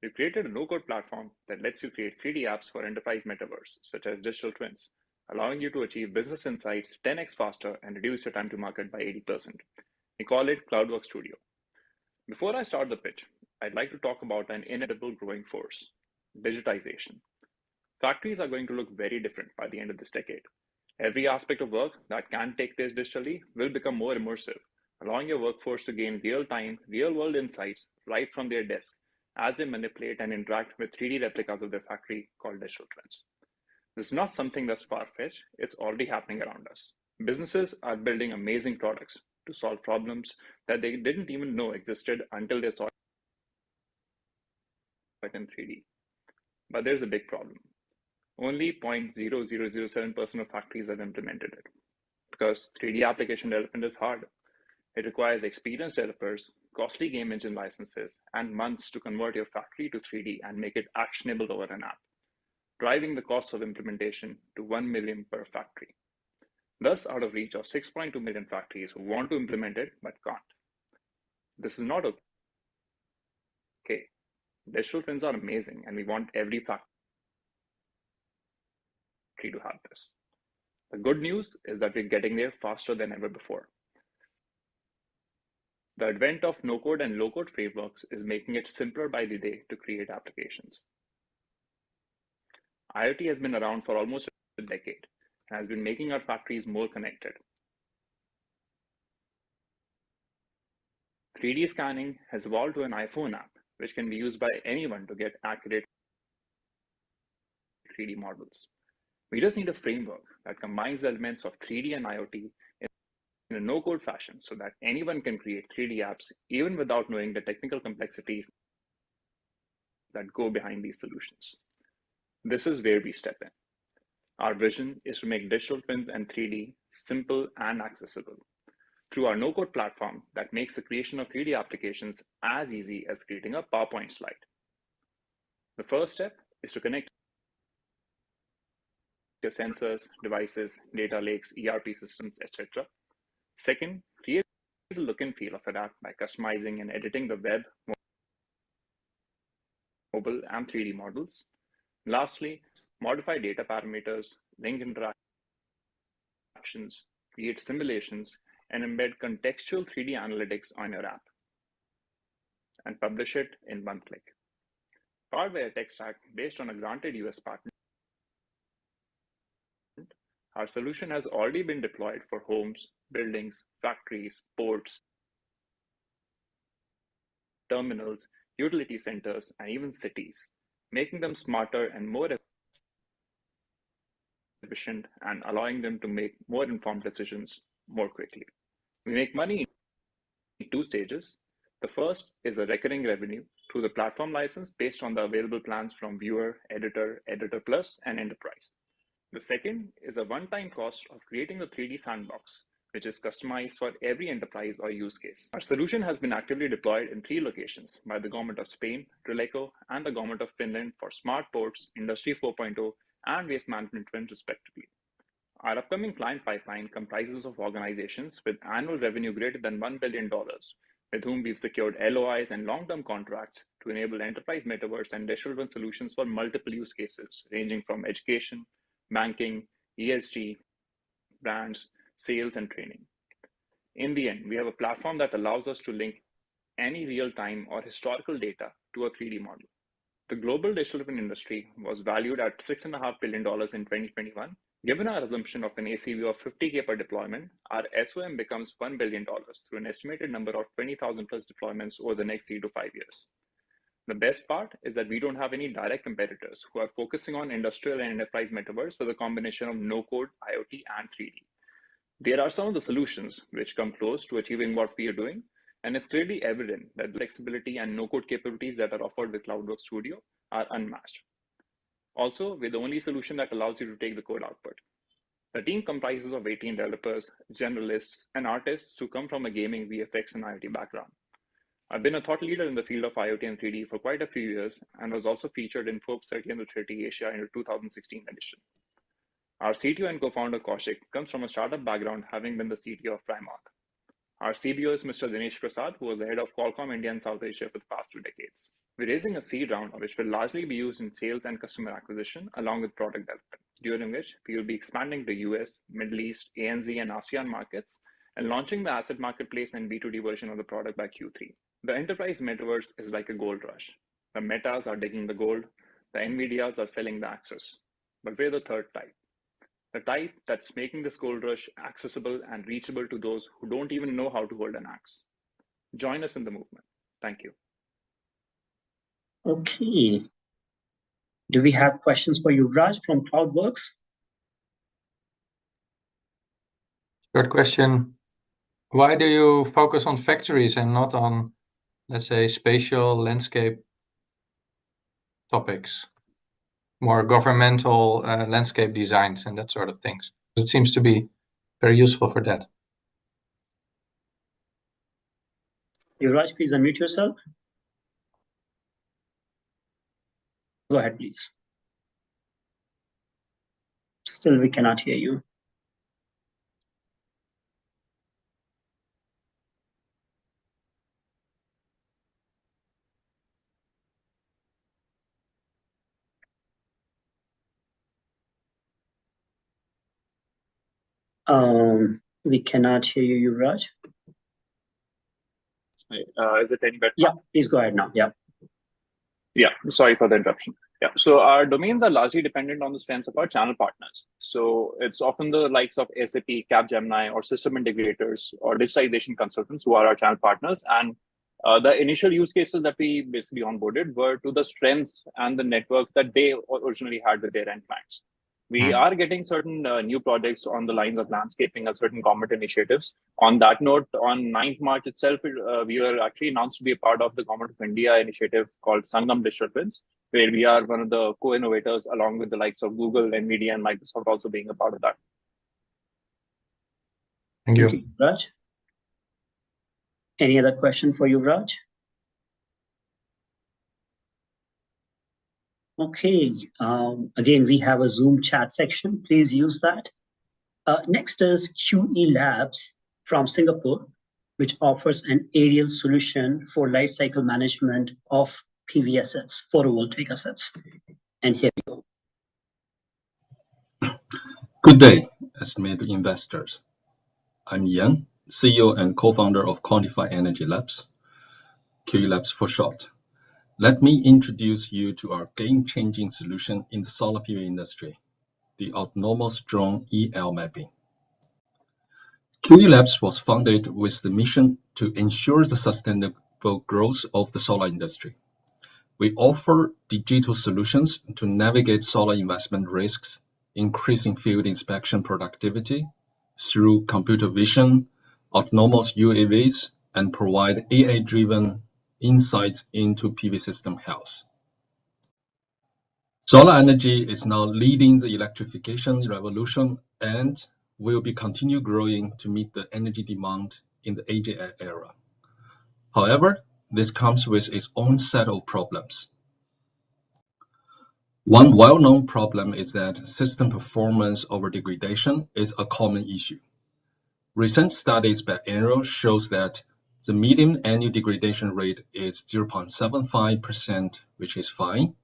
We created a no-code platform that lets you create 3D apps for enterprise metaverse, such as digital twins, allowing you to achieve business insights 10x faster and reduce your time to market by 80%. We call it CloudWorks Studio. Before I start the pitch, I'd like to talk about an inevitable growing force, digitization. Factories are going to look very different by the end of this decade. Every aspect of work that can take place digitally will become more immersive, allowing your workforce to gain real-time, real-world insights right from their desk as they manipulate and interact with 3D replicas of their factory called digital twins. This is not something that's far-fetched, it's already happening around us. Businesses are building amazing products to solve problems that they didn't even know existed until they saw it in 3D. But there's a big problem. Only 0.0007% of factories have implemented it, because 3D application development is hard. It requires experienced developers, costly game engine licenses, and months to convert your factory to 3D and make it actionable over an app, driving the cost of implementation to $1 million per factory. Thus, out of reach of 6.2 million factories who want to implement it but can't. This is not okay. Digital twins are amazing, and we want every factory to have this. The good news is that we're getting there faster than ever before. The advent of no-code and low-code frameworks is making it simpler by the day to create applications. IoT has been around for almost a decade and has been making our factories more connected. 3D scanning has evolved to an iPhone app, which can be used by anyone to get accurate 3D models. We just need a framework that combines elements of 3D and IoT in a no-code fashion so that anyone can create 3D apps even without knowing the technical complexities that go behind these solutions. This is where we step in. Our vision is to make digital twins and 3D simple and accessible through our no-code platform that makes the creation of 3D applications as easy as creating a PowerPoint slide. The first step is to connect your sensors, devices, data lakes, ERP systems, etc. Second, create the look and feel of an app by customizing and editing the web, mobile, and 3D models. Lastly, modify data parameters, link interactions, create simulations, and embed contextual 3D analytics on your app, and publish it in one click. Powered by a tech stack based on a granted US patent, our solution has already been deployed for homes, buildings, factories, ports, terminals, utility centers, and even cities, making them smarter and more efficient and allowing them to make more informed decisions more quickly. We make money in two stages. The first is a recurring revenue through the platform license based on the available plans from Viewer, Editor, Editor Plus, and Enterprise. The second is a one-time cost of creating the 3D sandbox, which is customized for every enterprise or use case. Our solution has been actively deployed in 3 locations by the Government of Spain, Trileco, and the Government of Finland for smart ports, Industry 4.0, and waste management twins, respectively. Our upcoming client pipeline comprises of organizations with annual revenue greater than $1 billion, with whom we've secured LOIs and long-term contracts to enable enterprise metaverse and digital twin solutions for multiple use cases, ranging from education, banking, ESG, brands, sales, and training. In the end, we have a platform that allows us to link any real-time or historical data to a 3D model. The global digital twin industry was valued at $6.5 billion in 2021. Given our assumption of an ACV of 50K per deployment, our SOM becomes $1 billion through an estimated number of 20,000 plus deployments over the next 3 to 5 years. The best part is that we don't have any direct competitors who are focusing on industrial and enterprise metaverse with a combination of no-code, IoT, and 3D. There are some of the solutions which come close to achieving what we are doing, and it's clearly evident that the flexibility and no-code capabilities that are offered with CloudWorks Studio are unmatched. Also, we're the only solution that allows you to take the code output. The team comprises of 18 developers, generalists, and artists who come from a gaming, VFX, and IoT background. I've been a thought leader in the field of IoT and 3D for quite a few years and was also featured in Forbes 30 Under 30 Asia in the 2016 edition. Our CTO and co-founder Kaushik comes from a startup background, having been the CTO of Primark. Our CBO is Mr. Dinesh Prasad, who was the head of Qualcomm India and South Asia for the past 2 decades. We're raising a seed round, which will largely be used in sales and customer acquisition, along with product development, during which we will be expanding to US, Middle East, ANZ, and ASEAN markets, and launching the asset marketplace and B2D version of the product by Q3. The enterprise metaverse is like a gold rush. The Metas are digging the gold, the NVIDIAs are selling the access. But we're the third type. The type that's making this gold rush accessible and reachable to those who don't even know how to hold an axe. Join us in the movement. Thank you. Okay. Do we have questions for Yuvraj from CloudWorks? Short question. Why do you focus on factories and not on, let's say, spatial landscape topics? More governmental landscape designs and that sort of things. It seems to be very useful for that. Yuvraj, please unmute yourself. Go ahead, please. Still, we cannot hear you. We cannot hear you, Yuvraj. Is it any better? Yeah, please go ahead now. Yeah. Yeah, sorry for the interruption. Yeah, so our domains are largely dependent on the strengths of our channel partners. So it's often the likes of SAP, Capgemini, or system integrators or digitization consultants who are our channel partners. And the initial use cases that we basically onboarded were to the strengths and the network that they originally had with their end clients. We are getting certain new projects on the lines of landscaping and certain government initiatives. On that note, on 9th March itself, we were actually announced to be a part of the Government of India initiative called Sangam Digital Twins, where we are one of the co-innovators along with the likes of Google, NVIDIA, and Microsoft also being a part of that. Thank you. Raj. Any other question for you, Raj? Okay, again, we have a Zoom chat section. Please use that. Next is QE Labs from Singapore, which offers an aerial solution for lifecycle management of PV assets, photovoltaic assets. And here we go. Good day, estimated investors. I'm Yan, CEO and co-founder of Quantify Energy Labs, QE Labs for short. Let me introduce you to our game-changing solution in the solar PV industry, the autonomous drone EL mapping. QE Labs was founded with the mission to ensure the sustainable growth of the solar industry. We offer digital solutions to navigate solar investment risks, increasing field inspection productivity through computer vision, autonomous UAVs, and provide AI-driven insights into PV system health. Solar energy is now leading the electrification revolution and will be continue growing to meet the energy demand in the AGI era. However, this comes with its own set of problems. One well-known problem is that system performance over degradation is a common issue. Recent studies by Enro shows that the median annual degradation rate is 0.75%, which is fine.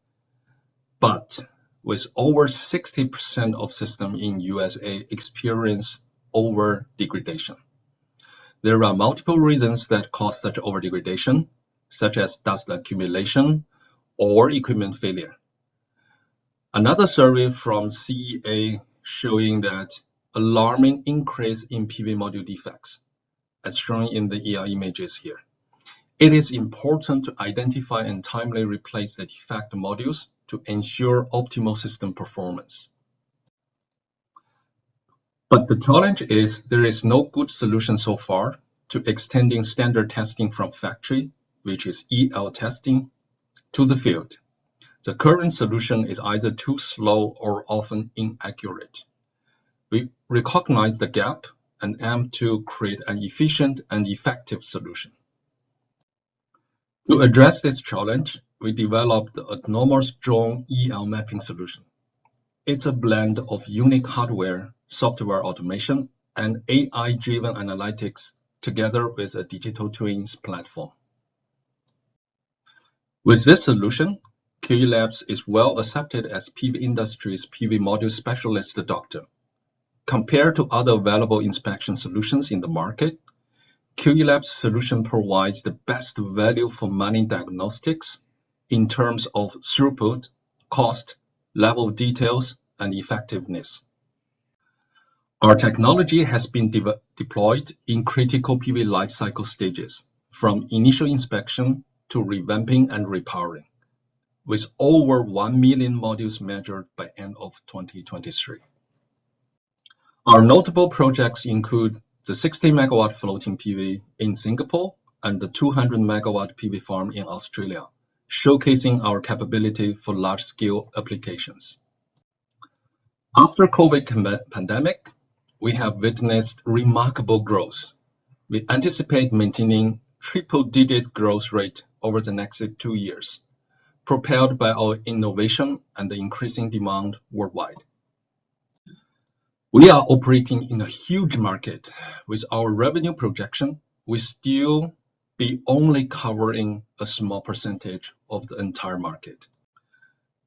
But with over 60% of systems in USA experience over degradation. There are multiple reasons that cause such over degradation, such as dust accumulation or equipment failure. Another survey from CEA showing that alarming increase in PV module defects, as shown in the ER images here. It is important to identify and timely replace the defect modules to ensure optimal system performance. But the challenge is there is no good solution so far to extending standard testing from factory, which is EL testing, to the field. The current solution is either too slow or often inaccurate. We recognize the gap and aim to create an efficient and effective solution. To address this challenge, we developed the autonomous drone EL mapping solution. It's a blend of unique hardware, software automation, and AI-driven analytics together with a digital twins platform. With this solution, QE Labs is well accepted as PV industry's PV module specialist doctor. Compared to other available inspection solutions in the market, QE Labs solution provides the best value for money diagnostics in terms of throughput, cost, level of details, and effectiveness. Our technology has been deployed in critical PV lifecycle stages, from initial inspection to revamping and repowering, with over 1 million modules measured by end of 2023. Our notable projects include the 60 megawatt floating PV in Singapore and the 200 megawatt PV farm in Australia, showcasing our capability for large-scale applications. After COVID pandemic, we have witnessed remarkable growth. We anticipate maintaining triple-digit growth rate over the next 2 years, propelled by our innovation and the increasing demand worldwide. We are operating in a huge market. With our revenue projection, we still be only covering a small percentage of the entire market.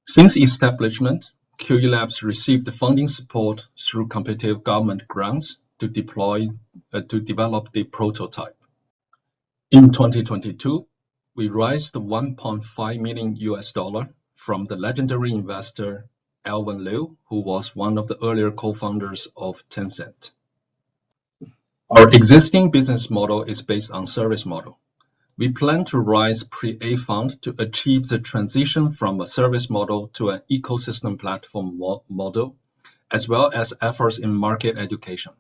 Since establishment, QE Labs received funding support through competitive government grants to develop the prototype. In 2022, we raised $1.5 million from the legendary investor Alvin Liu, who was one of the earlier co-founders of Tencent. Our existing business model is based on service model. We plan to raise pre-A fund to achieve the transition from a service model to an ecosystem platform model as well as efforts in market education.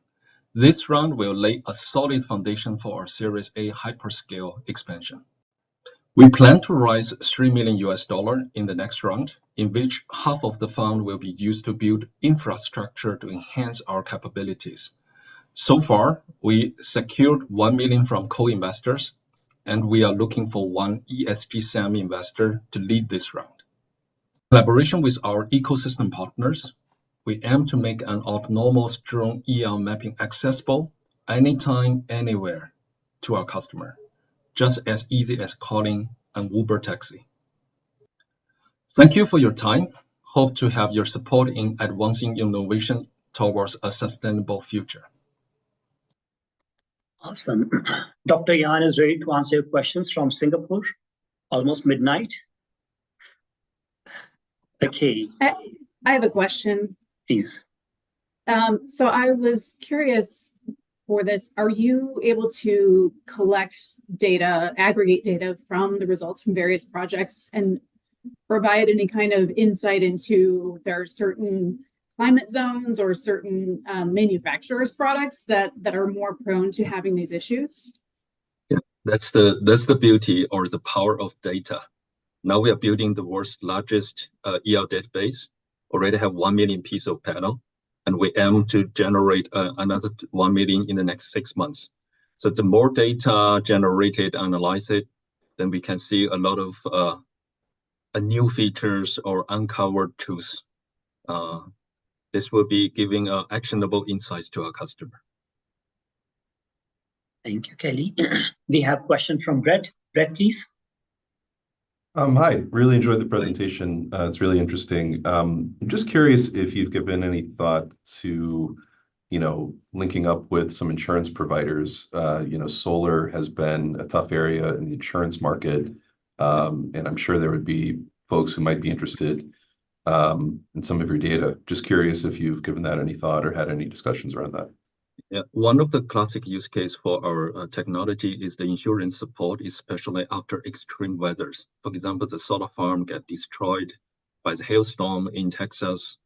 This round will lay a solid foundation for our Series A hyperscale expansion. We plan to raise $3 million in the next round, in which half of the fund will be used to build infrastructure to enhance our capabilities. So far, we secured $1 million from co-investors, and we are looking for one ESG SAM investor to lead this round. Collaboration with our ecosystem partners, we aim to make an autonomous drone EM mapping accessible anytime, anywhere to our customer, just as easy as calling an Uber taxi. Thank you for your time. Hope to have your support in advancing innovation towards a sustainable future. Awesome. Dr. Yan is ready to answer your questions from Singapore, almost midnight. Okay. I have a question. Please. So I was curious for this, are you able to collect data, aggregate data from the results from various projects and provide any kind of insight into there are certain climate zones or certain manufacturers' products that are more prone to having these issues? Yeah, that's the beauty or the power of data. Now we are building the world's largest EL database, already have 1 million piece of panel, and we aim to generate another 1 million in the next 6 months. So the more data generated, analyze it, then we can see a lot of new features or uncovered truths. This will be giving actionable insights to our customer. Thank you, Kelly. We have a question from Brett. Brett, please. Hi, really enjoyed the presentation. It's really interesting. I'm just curious if you've given any thought to, linking up with some insurance providers. Solar has been a tough area in the insurance market, and I'm sure there would be folks who might be interested in some of your data. Just curious if you've given that any thought or had any discussions around that. Yeah, one of the classic use case for our technology is the insurance support, especially after extreme weathers. For example, the solar farm get destroyed by the hailstorm in Texas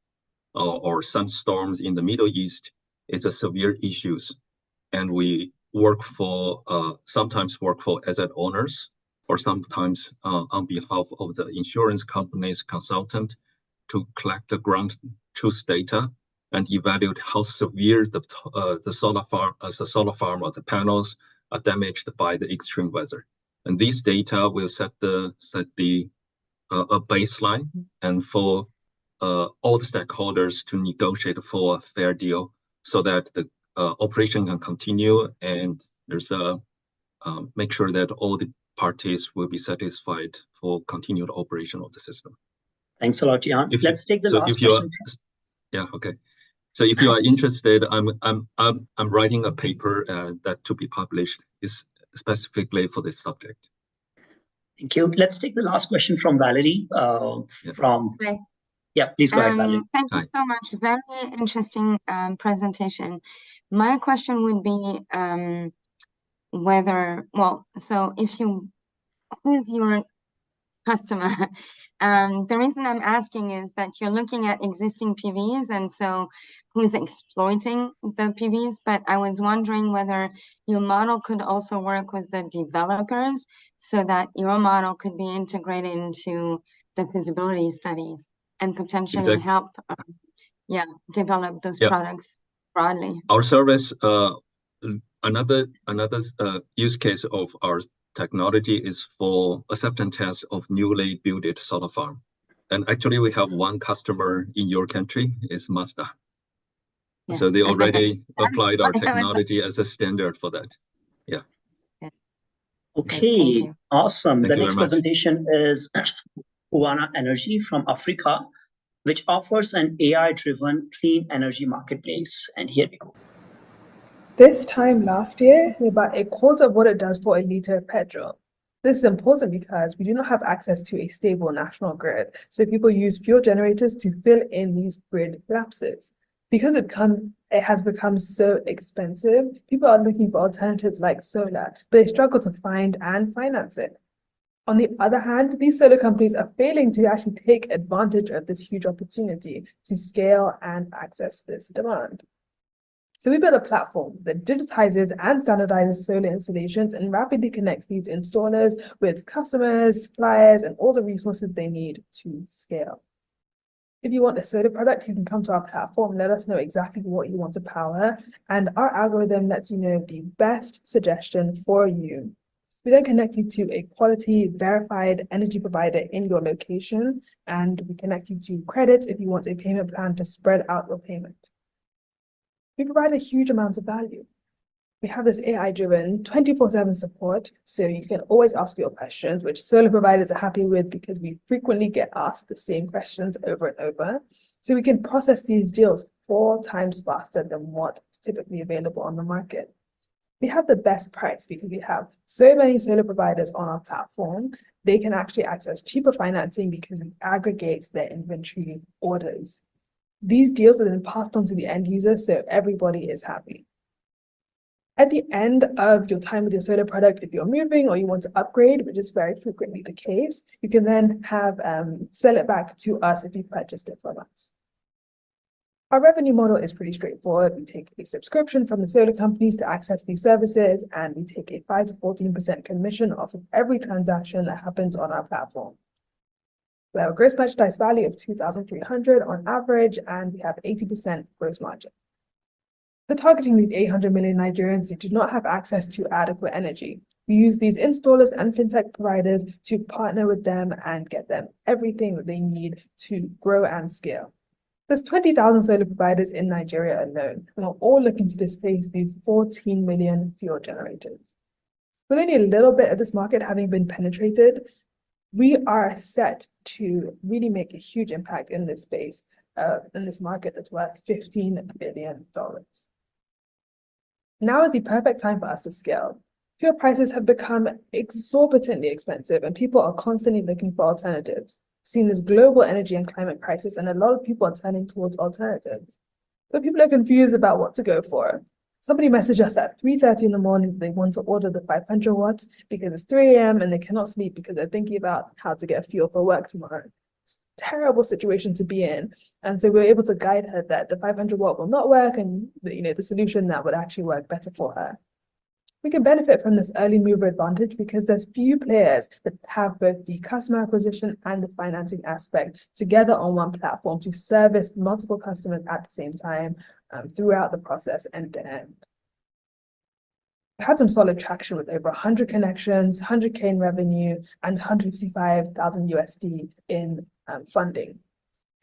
or sunstorms in the Middle East. It's a severe issues, and we sometimes work for asset owners, or sometimes on behalf of the insurance company's consultant to collect the ground truth data and evaluate how severe the solar farm or the panels are damaged by the extreme weather. And these data will set the baseline and for all the stakeholders to negotiate for a fair deal so that the operation can continue and there's make sure that all the parties will be satisfied for continued operation of the system. Thanks a lot, Jan. Let's take the last question. Yeah, okay. So if you are interested, I'm writing a paper that to be published is specifically for this subject. Thank you. Let's take the last question from Valerie. Yeah, please go ahead, Valerie. Thank you so much. Very interesting presentation. My question would be who's your customer? The reason I'm asking is that you're looking at existing PVs, and so who's exploiting the PVs, but I was wondering whether your model could also work with the developers so that your model could be integrated into the feasibility studies and potentially help develop those products broadly. Our service, another use case of our technology is for acceptance test of newly built solar farm. And actually we have one customer in your country, is Mazda. Yeah. So they already applied our technology as a standard for that. Yeah. Okay, awesome. The next presentation is Uwana Energy from Africa, which offers an AI-driven clean energy marketplace. And here we go. This time last year, about a quarter of what it does for a litre of petrol. This is important because we do not have access to a stable national grid, so people use fuel generators to fill in these grid lapses. Because it has become so expensive, people are looking for alternatives like solar, but they struggle to find and finance it. On the other hand, these solar companies are failing to actually take advantage of this huge opportunity to scale and access this demand. So we built a platform that digitizes and standardizes solar installations and rapidly connects these installers with customers, suppliers, and all the resources they need to scale. If you want a solar product, you can come to our platform, let us know exactly what you want to power, and our algorithm lets you know the best suggestion for you. We then connect you to a quality, verified energy provider in your location, and we connect you to credits if you want a payment plan to spread out your payment. We provide a huge amount of value. We have this AI-driven 24/7 support, so you can always ask your questions, which solar providers are happy with because we frequently get asked the same questions over and over. So we can process these deals 4 times faster than what is typically available on the market. We have the best price because we have so many solar providers on our platform. They can actually access cheaper financing because we aggregate their inventory orders. These deals are then passed on to the end user, so everybody is happy. At the end of your time with your solar product, if you're moving or you want to upgrade, which is very frequently the case, you can then have sell it back to us if you purchased it from us. Our revenue model is pretty straightforward. We take a subscription from the solar companies to access these services, and we take a 5 to 14% commission off of every transaction that happens on our platform. We have a gross merchandise value of 2,300 on average, and we have 80% gross margin. We're targeting these 800 million Nigerians who do not have access to adequate energy. We use these installers and fintech providers to partner with them and get them everything that they need to grow and scale. There's 20,000 solar providers in Nigeria alone, and we're all looking to displace these 14 million fuel generators. With only a little bit of this market having been penetrated, we are set to really make a huge impact in this space, in this market that's worth $15 billion. Now is the perfect time for us to scale. Fuel prices have become exorbitantly expensive, and people are constantly looking for alternatives. We've seen this global energy and climate crisis, and a lot of people are turning towards alternatives. But people are confused about what to go for. Somebody messaged us at 3:30 in the morning. They want to order the 500 watts because it's 3 a.m. and they cannot sleep because they're thinking about how to get fuel for work tomorrow. It's a terrible situation to be in. And so we were able to guide her that the 500 watt will not work, and the solution that would actually work better for her. We can benefit from this early mover advantage because there's few players that have both the customer acquisition and the financing aspect together on one platform to service multiple customers at the same time throughout the process end to end. We had some solid traction with over 100 connections, 100K in revenue, and 155,000 USD in funding.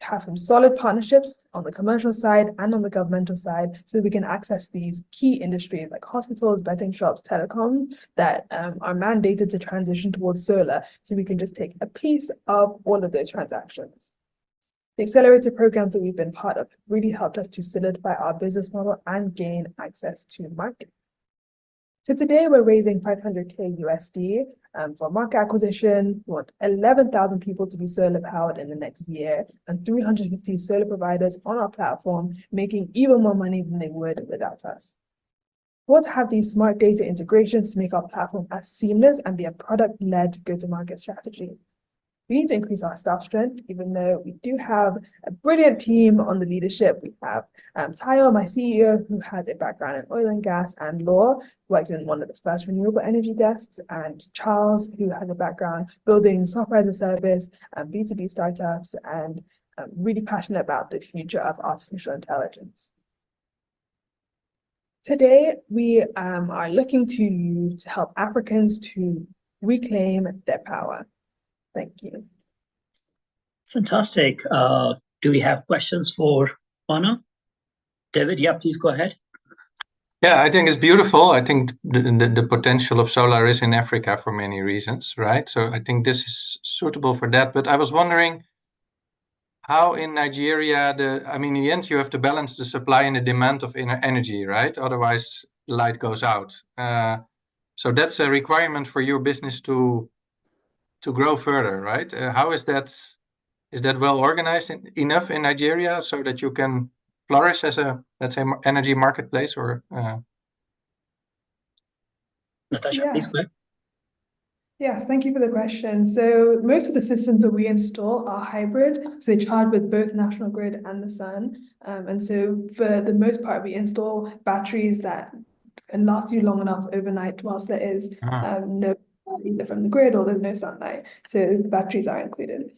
We have some solid partnerships on the commercial side and on the governmental side so that we can access these key industries like hospitals, betting shops, telecoms that are mandated to transition towards solar, so we can just take a piece of all of those transactions. The accelerator programs that we've been part of really helped us to solidify our business model and gain access to the market. So today we're raising 500K USD for market acquisition. We want 11,000 people to be solar powered in the next year and 350 solar providers on our platform, making even more money than they would without us. We want to have these smart data integrations to make our platform as seamless and be a product-led go-to-market strategy. We need to increase our staff strength, even though we do have a brilliant team on the leadership. We have Tayo, my CEO, who has a background in oil and gas and law, worked in one of the first renewable energy desks, and Charles, who has a background building software as a service, B2B startups, and really passionate about the future of artificial intelligence. Today, we are looking to you to help Africans to reclaim their power. Thank you. Fantastic. Do we have questions for Anna? David, yeah, please go ahead. Yeah, I think it's beautiful. I think the potential of solar is in Africa for many reasons, right? So I think this is suitable for that. But I was wondering how in Nigeria, in the end, you have to balance the supply and the demand of energy, right? Otherwise, the light goes out. So that's a requirement for your business to grow further, right? How is that? Is that well organized enough in Nigeria so that you can flourish as a, let's say, energy marketplace? Or Natasha, please go ahead. Yes, thank you for the question. So most of the systems that we install are hybrid. So they charge with both National Grid and the sun. And so for the most part, we install batteries that can last you long enough overnight whilst there is no either from the grid or there's no sunlight. So batteries are included.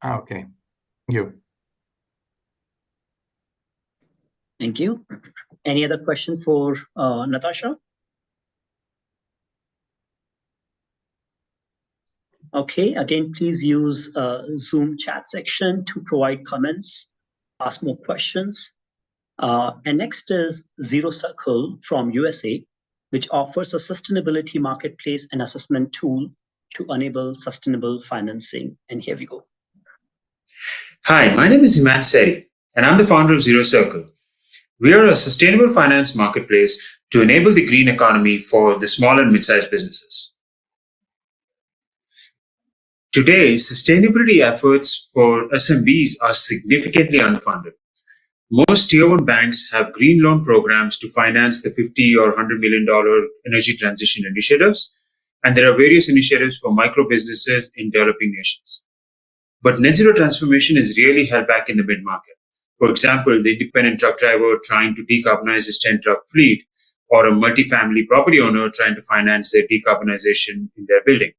Okay, you. Thank you. Any other question for Natasha? Okay, again, please use Zoom chat section to provide comments, ask more questions. And next is Zero Circle from USA, which offers a sustainability marketplace and assessment tool to enable sustainable financing. And here we go. Hi, my name is Iman Seri, and I'm the founder of Zero Circle. We are a sustainable finance marketplace to enable the green economy for the small and mid-sized businesses. Today, sustainability efforts for SMBs are significantly underfunded. Most Tier 1 banks have green loan programs to finance the $50 or $100 million energy transition initiatives, and there are various initiatives for micro businesses in developing nations. But net zero transformation is really held back in the mid-market. For example, the independent truck driver trying to decarbonize his 10-truck fleet, or a multifamily property owner trying to finance their decarbonization in their building.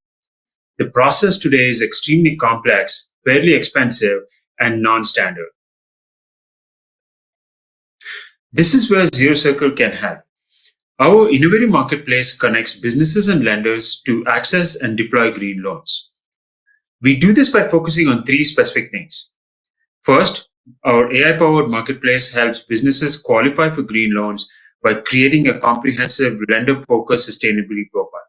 The process today is extremely complex, fairly expensive, and non-standard. This is where Zero Circle can help. Our innovative marketplace connects businesses and lenders to access and deploy green loans. We do this by focusing on three specific things. First, our AI-powered marketplace helps businesses qualify for green loans by creating a comprehensive lender-focused sustainability profile.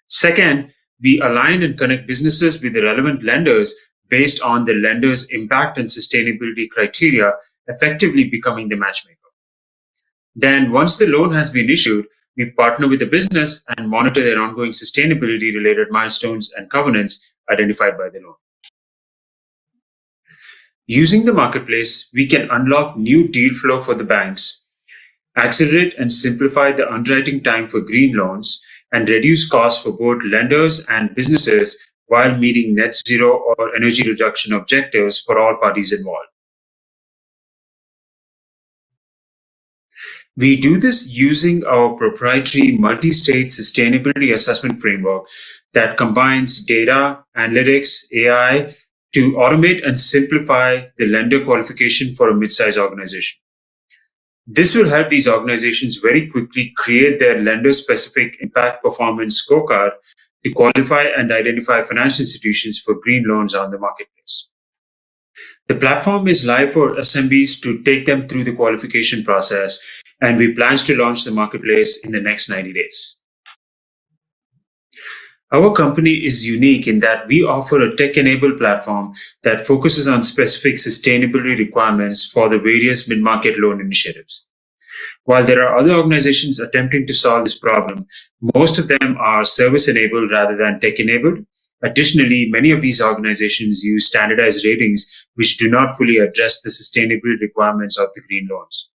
Second, we align and connect businesses with the relevant lenders based on the lender's impact and sustainability criteria, effectively becoming the matchmaker. Then, once the loan has been issued, we partner with the business and monitor their ongoing sustainability-related milestones and covenants identified by the loan. Using the marketplace, we can unlock new deal flow for the banks, accelerate and simplify the underwriting time for green loans, and reduce costs for both lenders and businesses while meeting net zero or energy reduction objectives for all parties involved. We do this using our proprietary multi-state sustainability assessment framework that combines data, analytics, AI to automate and simplify the lender qualification for a mid-sized organization. This will help these organizations very quickly create their lender-specific impact performance scorecard to qualify and identify financial institutions for green loans on the marketplace. The platform is live for SMBs to take them through the qualification process, and we plan to launch the marketplace in the next 90 days. Our company is unique in that we offer a tech-enabled platform that focuses on specific sustainability requirements for the various mid-market loan initiatives. While there are other organizations attempting to solve this problem, most of them are service-enabled rather than tech-enabled. Additionally, many of these organizations use standardized ratings which do not fully address the sustainability requirements of the green loans.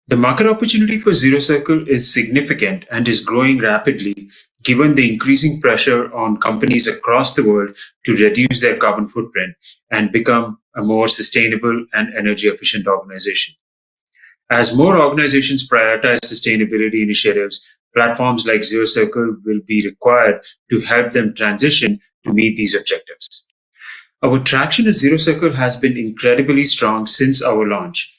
The market opportunity for Zero Circle is significant and is growing rapidly given the increasing pressure on companies across the world to reduce their carbon footprint and become a more sustainable and energy efficient organization. As more organizations prioritize sustainability initiatives, platforms like Zero Circle will be required to help them transition to meet these objectives. Our traction at Zero Circle has been incredibly strong since our launch.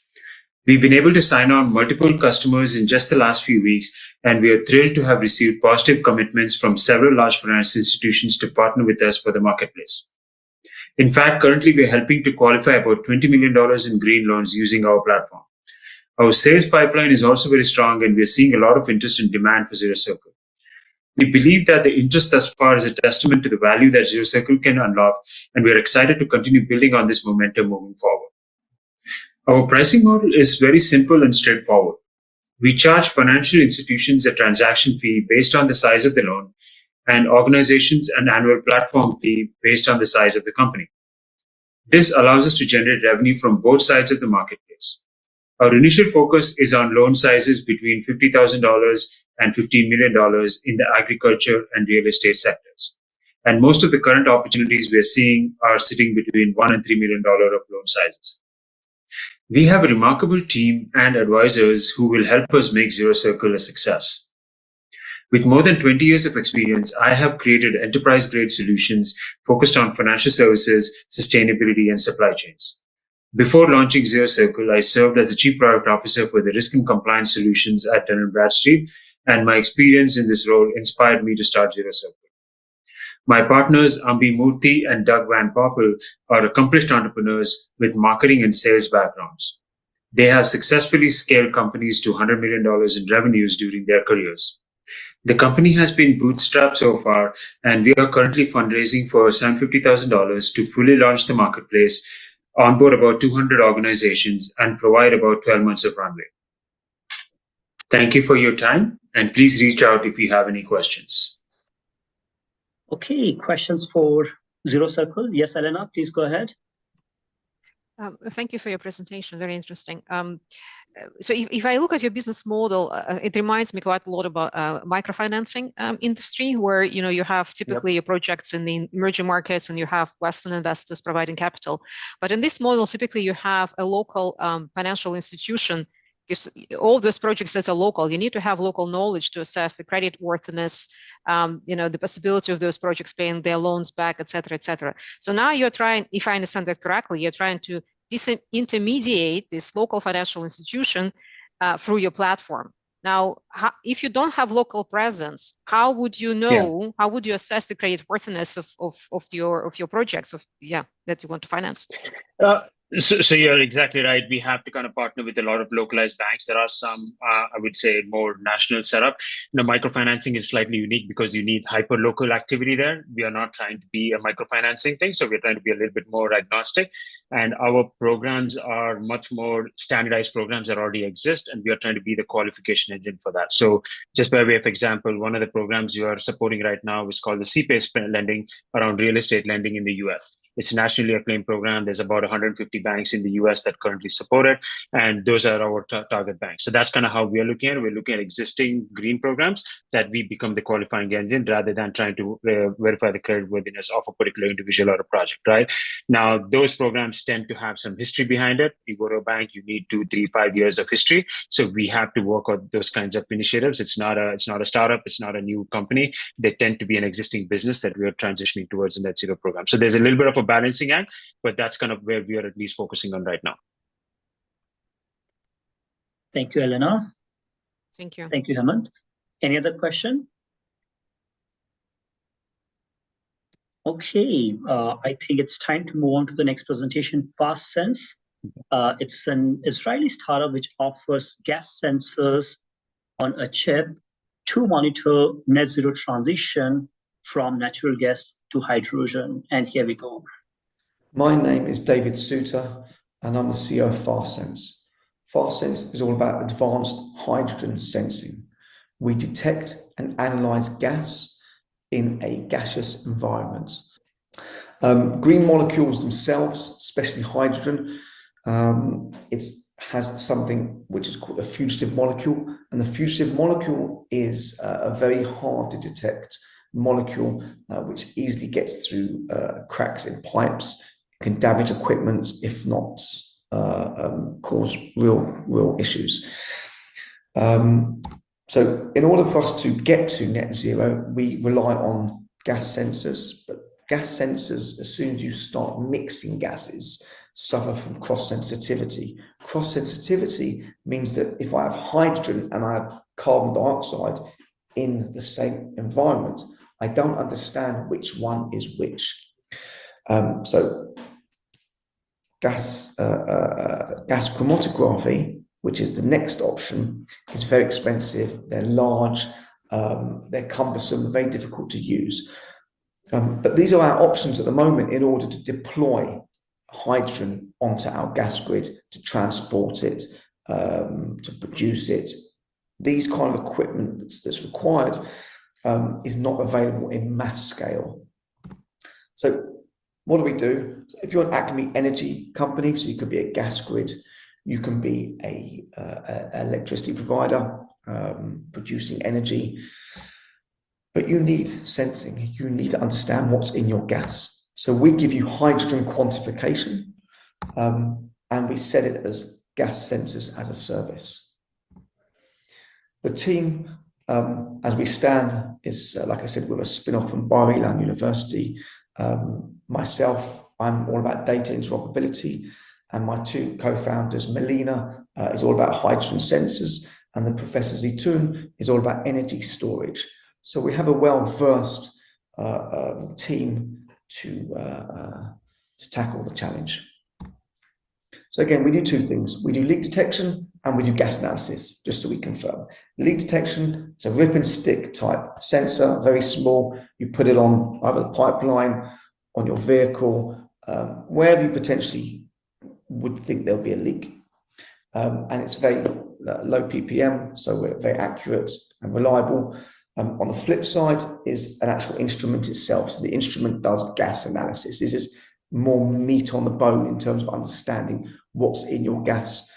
We've been able to sign on multiple customers in just the last few weeks, and we are thrilled to have received positive commitments from several large financial institutions to partner with us for the marketplace. In fact, currently we're helping to qualify about $20 million in green loans using our platform. Our sales pipeline is also very strong, and we're seeing a lot of interest and demand for Zero Circle. We believe that the interest thus far is a testament to the value that Zero Circle can unlock, and we're excited to continue building on this momentum moving forward. Our pricing model is very simple and straightforward. We charge financial institutions a transaction fee based on the size of the loan, and organizations an annual platform fee based on the size of the company. This allows us to generate revenue from both sides of the marketplace. Our initial focus is on loan sizes between $50,000 and $15 million in the agriculture and real estate sectors. And most of the current opportunities we are seeing are sitting between $1 and $3 million of loan sizes. We have a remarkable team and advisors who will help us make Zero Circle a success. With more than 20 years of experience, I have created enterprise-grade solutions focused on financial services, sustainability, and supply chains. Before launching Zero Circle, I served as the Chief Product Officer for the Risk and Compliance Solutions at Dun & Bradstreet, and my experience in this role inspired me to start Zero Circle. My partners, Ambi Murthy and Doug Van Poppel, are accomplished entrepreneurs with marketing and sales backgrounds. They have successfully scaled companies to $100 million in revenues during their careers. The company has been bootstrapped so far, and we are currently fundraising for $750,000 to fully launch the marketplace, onboard about 200 organizations, and provide about 12 months of runway. Thank you for your time, and please reach out if you have any questions. Okay, questions for Zero Circle? Yes, Elena, please go ahead. Thank you for your presentation. Very interesting. So if I look at your business model, it reminds me quite a lot about microfinancing industry, where you have typically your projects in the emerging markets and you have Western investors providing capital. But in this model, typically you have a local financial institution. Because all those projects that are local, you need to have local knowledge to assess the credit worthiness, the possibility of those projects paying their loans back, et cetera, et cetera. So now you're trying, if I understand that correctly, you're trying to disintermediate this local financial institution through your platform. Now, if you don't have local presence, how would you know? How would you assess the credit worthiness of your projects that you want to finance? So you're exactly right. We have to kind of partner with a lot of localized banks. There are some, I would say, more national setup. Microfinancing is slightly unique because you need hyper-local activity there. We are not trying to be a microfinancing thing, so we're trying to be a little bit more agnostic. And our programs are much more standardized programs that already exist, and we are trying to be the qualification engine for that. So just by way of example, one of the programs you are supporting right now is called the CPACE lending around real estate lending in the US. It's a nationally acclaimed program. There's about 150 banks in the US that currently support it, and those are our target banks. So that's kind of how we are looking at it. We're looking at existing green programs that we become the qualifying engine rather than trying to verify the creditworthiness of a particular individual or a project, right? Now, those programs tend to have some history behind it. You go to a bank, you need 2, 3, 5 years of history. So we have to work on those kinds of initiatives. It's not a startup. It's not a new company. They tend to be an existing business that we are transitioning towards in that zero program. So there's a little bit of a balancing act, but that's kind of where we are at least focusing on right now. Thank you, Elena. Thank you. Thank you, Hemant. Any other question? Okay, I think it's time to move on to the next presentation, FastSense. It's an Israeli startup which offers gas sensors on a chip to monitor net zero transition from natural gas to hydrogen. And here we go. My name is David Suter, and I'm the CEO of FastSense. FastSense is all about advanced hydrogen sensing. We detect and analyze gas in a gaseous environment. Green molecules themselves, especially hydrogen, it has something which is called a fugitive molecule, and the fugitive molecule is a very hard to detect molecule which easily gets through cracks in pipes, can damage equipment, if not cause real issues. So in order for us to get to net zero, we rely on gas sensors, but gas sensors, as soon as you start mixing gases, suffer from cross-sensitivity. Cross-sensitivity means that if I have hydrogen and I have carbon dioxide in the same environment, I don't understand which one is which. So gas chromatography, which is the next option, is very expensive. They're large, they're cumbersome, very difficult to use. But these are our options at the moment in order to deploy hydrogen onto our gas grid, to transport it, to produce it. These kind of equipment that's required is not available in mass scale. So what do? If you're an Acme energy company, so you could be a gas grid, you can be a electricity provider, producing energy. But you need sensing. You need to understand what's in your gas. So we give you hydrogen quantification, and we set it as gas sensors as a service. The team, as we stand, is, like I said, we're a spin-off from Bar-Ilan University. Myself, I'm all about data interoperability, and my two co-founders, Melina, is all about hydrogen sensors, and the Professor Zitoun is all about energy storage. So we have a well-versed team to tackle the challenge. So again, we do two things. We do leak detection and we do gas analysis, just so we confirm. Leak detection, it's a rip and stick type sensor, very small. You put it on either the pipeline, on your vehicle, wherever you potentially would think there'll be a leak. And it's very low ppm, so we're very accurate and reliable. On the flip side is an actual instrument itself. So the instrument does gas analysis. This is more meat on the bone in terms of understanding what's in your gas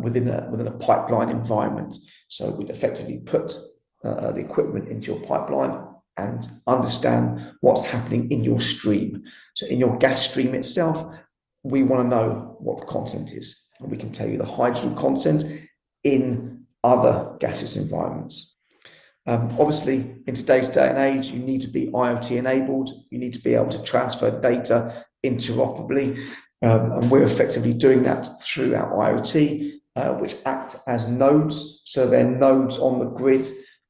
within a pipeline environment. So we'd effectively put the equipment into your pipeline and understand what's happening in your stream. So in your gas stream itself, we want to know what the content is. And we can tell you the hydrogen content in other gaseous environments. Obviously, in today's day and age, you need to be IoT enabled. You need to be able to transfer data interoperably. And we're effectively doing that through our IoT, which act as nodes. So they're nodes on the grid.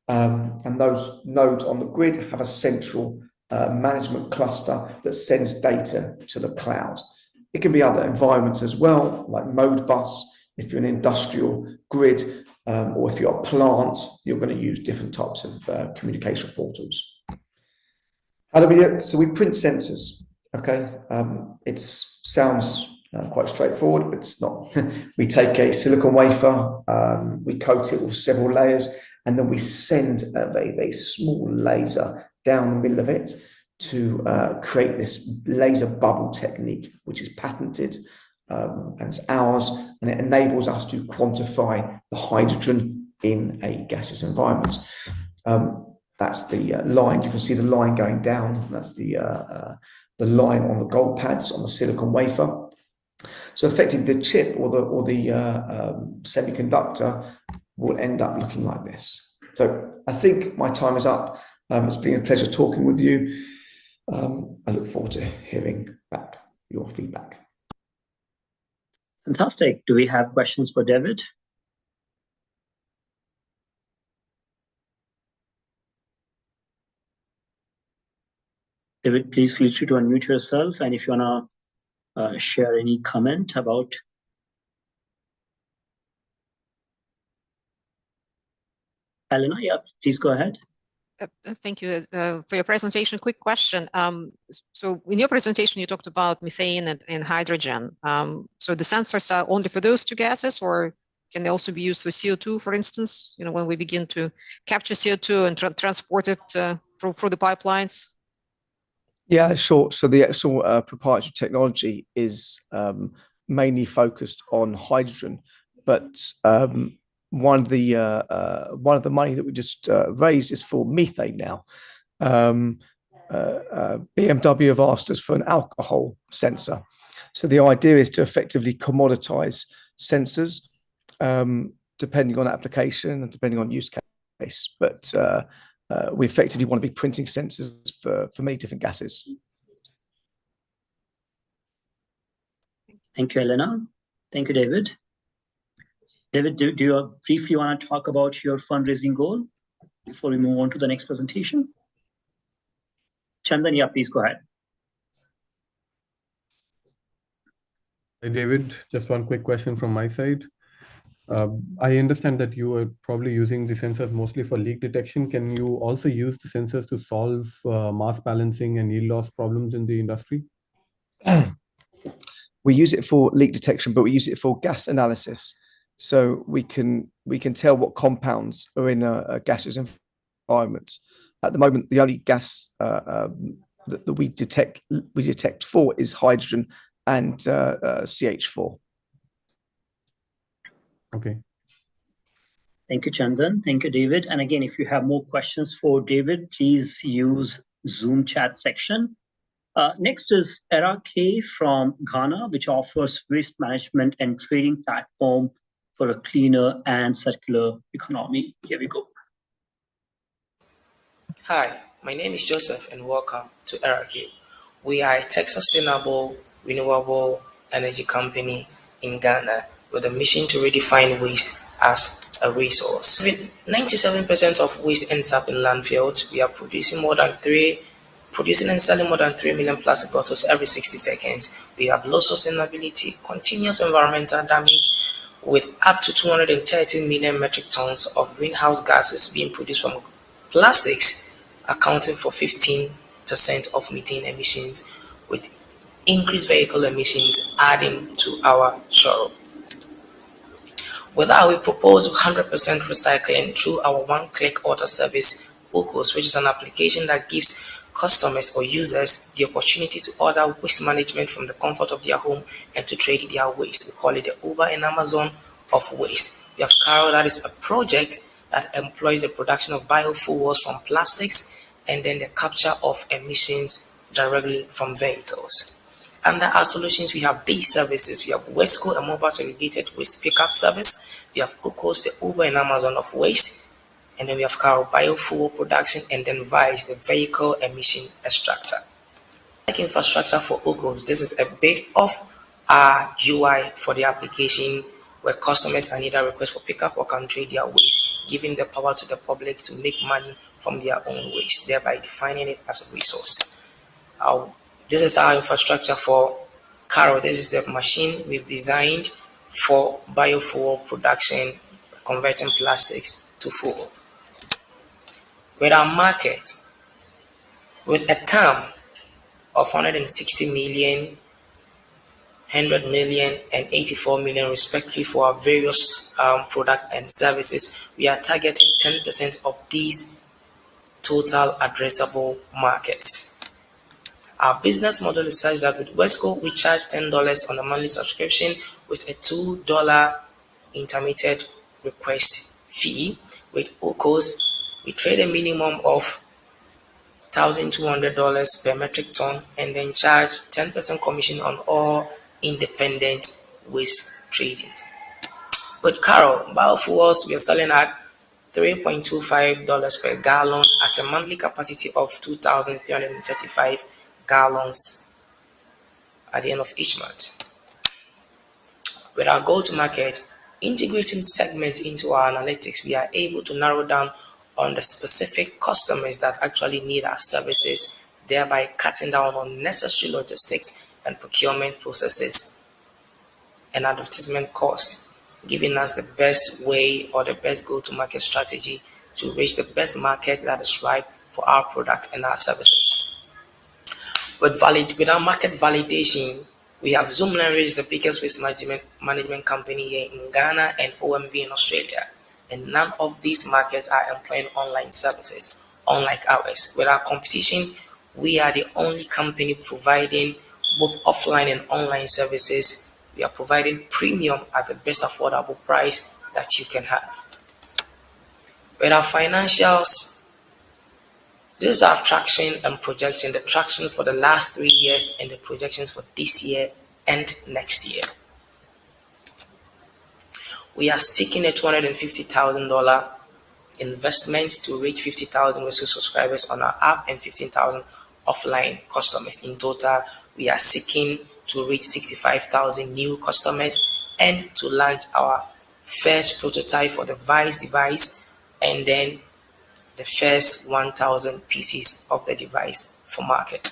And those nodes on the grid have a central management cluster that sends data to the cloud. It can be other environments as well, like Modbus. If you're an industrial grid, or if you're a plant, you're going to use different types of communication portals. How do we do it? So we print sensors, okay? It sounds quite straightforward, but it's not. We take a silicon wafer, we coat it with several layers, and then we send a very, very small laser down the middle of it to create this laser bubble technique, which is patented. And it's ours, and it enables us to quantify the hydrogen in a gaseous environment. That's the line. You can see the line going down. That's the line on the gold pads on the silicon wafer. So effectively, the chip or the semiconductor will end up looking like this. So I think my time is up. It's been a pleasure talking with you. I look forward to hearing back your feedback. Fantastic. Do we have questions for David? David, please feel free to unmute yourself. And if you want to share any comment about. Elena, yeah, please go ahead. Thank you for your presentation. Quick question. So in your presentation, you talked about methane and hydrogen. So the sensors are only for those two gases, or can they also be used for CO2, for instance, when we begin to capture CO2 and transport it through the pipelines? Yeah, sure. So the actual proprietary technology is mainly focused on hydrogen, but one of the money that we just raised is for methane now. BMW have asked us for an alcohol sensor. So the idea is to effectively commoditize sensors depending on application and depending on use case. But we effectively want to be printing sensors for many different gases. Thank you, Elena. Thank you, David. David, do you briefly want to talk about your fundraising goal before we move on to the next presentation? Chandan, yeah, please go ahead. Hey, David, just one quick question from my side. I understand that you are probably using the sensors mostly for leak detection. Can you also use the sensors to solve mass balancing and yield loss problems in the industry? We use it for leak detection, but we use it for gas analysis. So we can tell what compounds are in a gaseous environment. At the moment, the only gas that we detect for is hydrogen and CH4. Okay. Thank you, Chandan. Thank you, David. And again, if you have more questions for David, please use Zoom chat section. Next is ERA-K from Ghana, which offers waste management and trading platform for a cleaner and circular economy. Here we go. Hi, my name is Joseph and welcome to ERA-K. We are a tech-sustainable, renewable energy company in Ghana with a mission to redefine waste as a resource. 97% of waste ends up in landfills. We are producing and selling more than 3 million plastic bottles every 60 seconds. We have low sustainability, continuous environmental damage, with up to 230 million metric tons of greenhouse gases being produced from plastics, accounting for 15% of methane emissions, with increased vehicle emissions adding to our sorrow. With that, we propose 100% recycling through our one-click order service, Ukos, which is an application that gives customers or users the opportunity to order waste management from the comfort of their home and to trade their waste. We call it the Uber and Amazon of waste. We have Carol, that is a project that employs the production of biofuels from plastics and then the capture of emissions directly from vehicles. Under our solutions, we have these services. We have Wesco, a mobile segregated waste pickup service. We have Ukos, the Uber and Amazon of waste. And then we have Carol, biofuel production, and then Vice, the vehicle emission extractor. Like infrastructure for Ukos, this is a bit of our UI for the application where customers can either request for pickup or can trade their waste, giving the power to the public to make money from their own waste, thereby defining it as a resource. This is our infrastructure for Carol. This is the machine we've designed for biofuel production, converting plastics to fuel. With our market, with a TAM of 160 million, 100 million, and 84 million respectively for our various products and services, we are targeting 10% of these total addressable markets. Our business model is such that with Wesco, we charge $10 on a monthly subscription with a $2 intermittent request fee. With Ukos, we trade a minimum of $1,200 per metric ton and then charge 10% commission on all independent waste trading. With Carol, biofuels, we are selling at $3.25 per gallon at a monthly capacity of 2,335 gallons at the end of each month. With our go-to-market, integrating segment into our analytics, we are able to narrow down on the specific customers that actually need our services, thereby cutting down on unnecessary logistics and procurement processes and advertisement costs, giving us the best way or the best go-to-market strategy to reach the best market that is right for our product and our services. With our market validation, we have Zoomland, the biggest waste management company here in Ghana, and OMB in Australia. And none of these markets are employing online services, unlike ours. With our competition, we are the only company providing both offline and online services. We are providing premium at the best affordable price that you can have. With our financials, this is our traction and projection, the traction for the last 3 years and the projections for this year and next year. We are seeking a $250,000 investment to reach 50,000 Wesco subscribers on our app and 15,000 offline customers. In total, we are seeking to reach 65,000 new customers and to launch our first prototype for the Vice device and then the first 1,000 pieces of the device for market.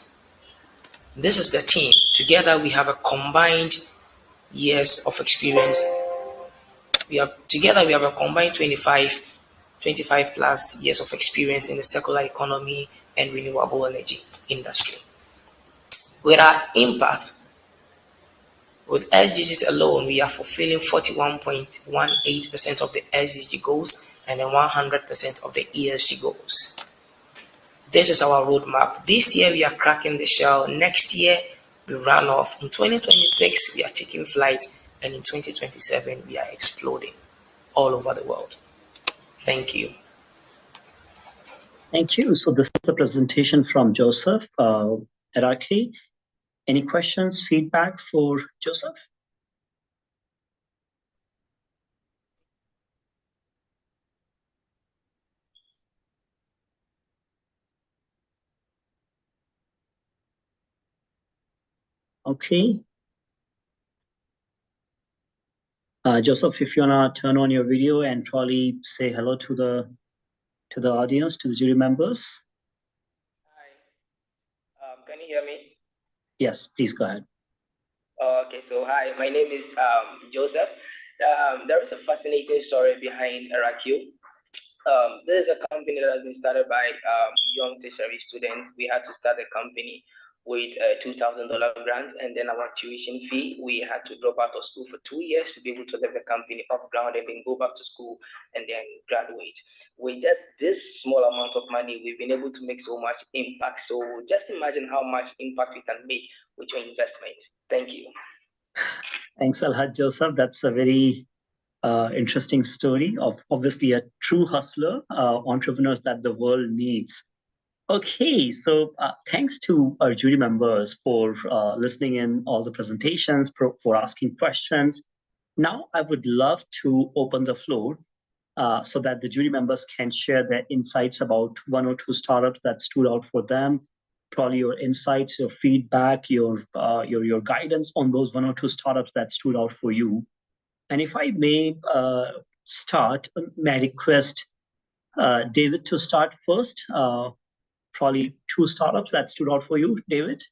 This is the team. Together we have a combined years of experience. We have a combined 25 plus years of experience in the circular economy and renewable energy industry. With our impact, with SDGs alone, we are fulfilling 41.18% of the SDG goals and then 100% of the ESG goals. This is our roadmap. This year we are cracking the shell. Next year we run off. In 2026 we are taking flight, and in 2027 we are exploding all over the world. Thank you. Thank you. So this is the presentation from Joseph Eraki. Any questions, feedback for Joseph? Okay. Joseph, if you wanna turn on your video and probably say hello to the audience, to the jury members. Can you hear me? Yes, please go ahead. Okay, so hi, my name is Joseph. There is a fascinating story behind EthAum. This is a company that has been started by young tertiary students. We had to start a company with a $2,000 grant, and then our tuition fee. We had to drop out of school for 2 years to be able to get the company off ground and then go back to school and then graduate. With just this small amount of money, we've been able to make so much impact. So just imagine how much impact we can make with your investment. Thank you. Thanks a lot, Joseph. That's a very interesting story of obviously a true hustler, entrepreneurs that the world needs. Okay, so thanks to our jury members for listening in all the presentations, for asking questions. Now I would love to open the floor so that the jury members can share their insights about 1 or 2 startups that stood out for them, probably your insights, your feedback, your guidance on those 1 or 2 startups that stood out for you. And if I may start, may I request David to start first? Probably 2 startups that stood out for you, David.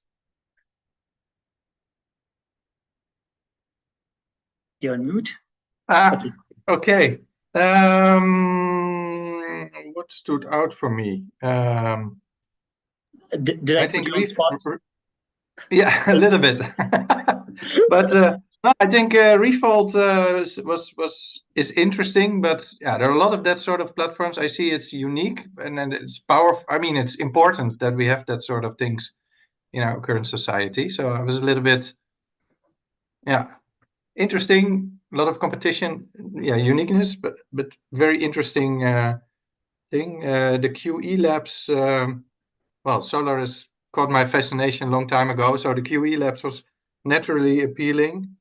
You're on mute. Okay. What stood out for me? Did I think put you on spot? Yeah, a little bit. But no, I think Reflaunt is interesting, but yeah, there are a lot of that sort of platforms. I see it's unique and it's powerful. I mean, it's important that we have that sort of things in our current society. So I was a little bit, yeah, interesting. A lot of competition, yeah, uniqueness, but very interesting thing. The QE Labs, well, solar has caught my fascination a long time ago. So the QE Labs was naturally appealing.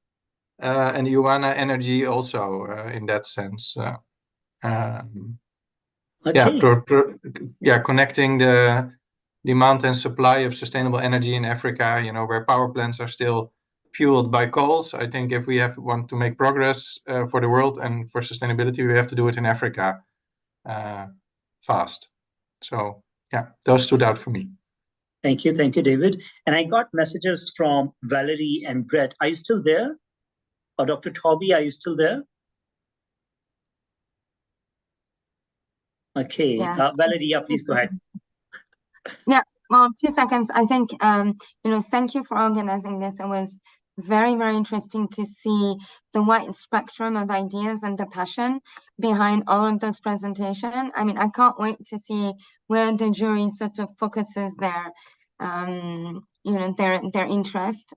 And Ioana Energy also in that sense. Connecting the demand and supply of sustainable energy in Africa, you know, where power plants are still fueled by coals. I think if we want to make progress for the world and for sustainability, we have to do it in Africa fast. So yeah, those stood out for me. Thank you, David. And I got messages from Valerie and Brett. Are you still there? Or Dr. Toby, are you still there? Okay, Yeah. Valerie, yeah, please go ahead. Yeah, well, 2 seconds. I think, thank you for organizing this. It was very, very interesting to see the wide spectrum of ideas and the passion behind all of those presentations. I mean, I can't wait to see where the jury sort of focuses their interest.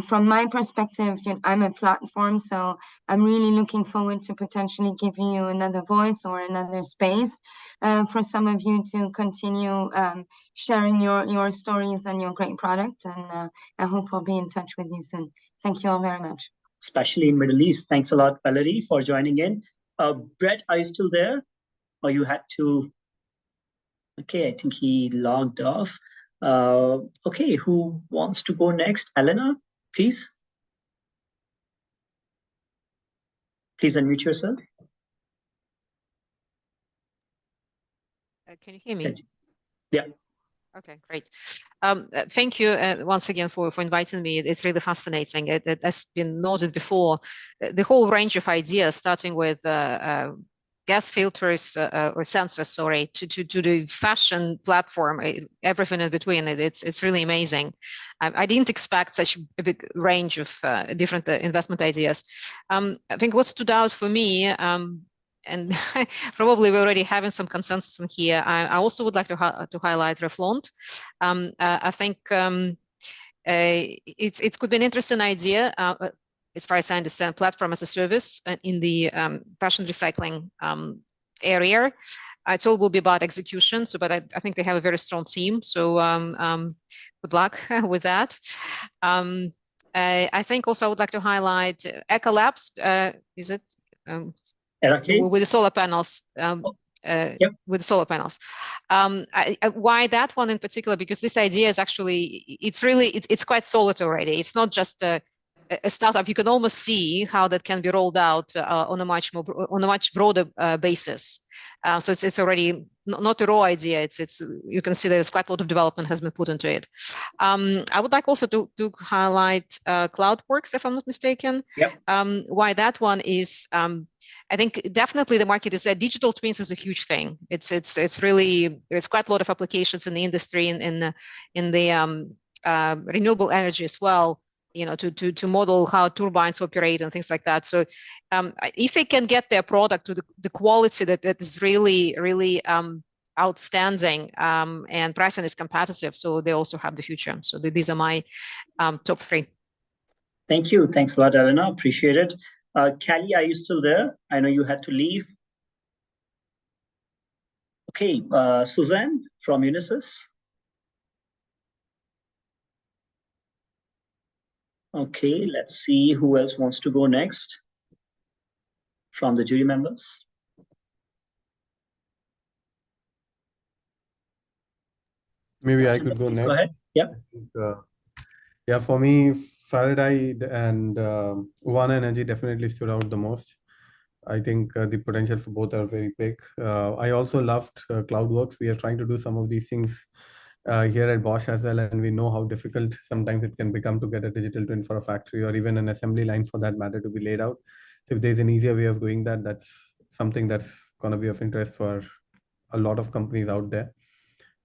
From my perspective, I'm a platform, so I'm really looking forward to potentially giving you another voice or another space for some of you to continue sharing your stories and your great product. And I hope I'll be in touch with you soon. Thank you all very much. Especially in Middle East. Thanks a lot, Valerie, for joining in. Brett, are you still there? Or you had to... Okay, I think he logged off. Okay, who wants to go next? Elena, please. Please unmute yourself. Can you hear me? Yeah. Okay, great. Thank you once again for inviting me. It's really fascinating. It has been noted before, the whole range of ideas, starting with gas filters or sensors, sorry, to the fashion platform, everything in between. It's really amazing. I didn't expect such a big range of different investment ideas. I think what stood out for me, and probably we're already having some consensus in here, I also would like to highlight Reflaunt. I think it could be an interesting idea, as far as I understand, platform as a service in the fashion recycling area. It all will be about execution. So, but I think they have a very strong team. So good luck with that. I think also I would like to highlight Eco Labs. Is it with the solar panels? Yep. With the solar panels. Why that one in particular? Because this idea is actually, it's quite solid already. It's not just a startup. You can almost see how that can be rolled out on a much broader basis. So it's already not a raw idea. It's you can see there's quite a lot of development has been put into it. I would like also to highlight CloudWorks, if I'm not mistaken. Yep. Why that one is, I think definitely the market is that digital twins is a huge thing. It's really, there's quite a lot of applications in the industry in the renewable energy as well, you know, to model how turbines operate and things like that. So if they can get their product to the quality that is really outstanding, and pricing is competitive, so they also have the future. So these are my top 3. Thank you. Thanks a lot, Elena. Appreciate it. Callie, are you still there? I know you had to leave. Okay, Suzanne from Unisys. Okay, let's see who else wants to go next from the jury members. Maybe I could go Please next. go ahead. Yep. Yeah, for me, Faraday and One Energy definitely stood out the most. I think the potential for both are very big. I also loved CloudWorks. We are trying to do some of these things here at Bosch as well, and we know how difficult sometimes it can become to get a digital twin for a factory or even an assembly line for that matter to be laid out. So if there's an easier way of doing that, that's something that's going to be of interest for a lot of companies out there.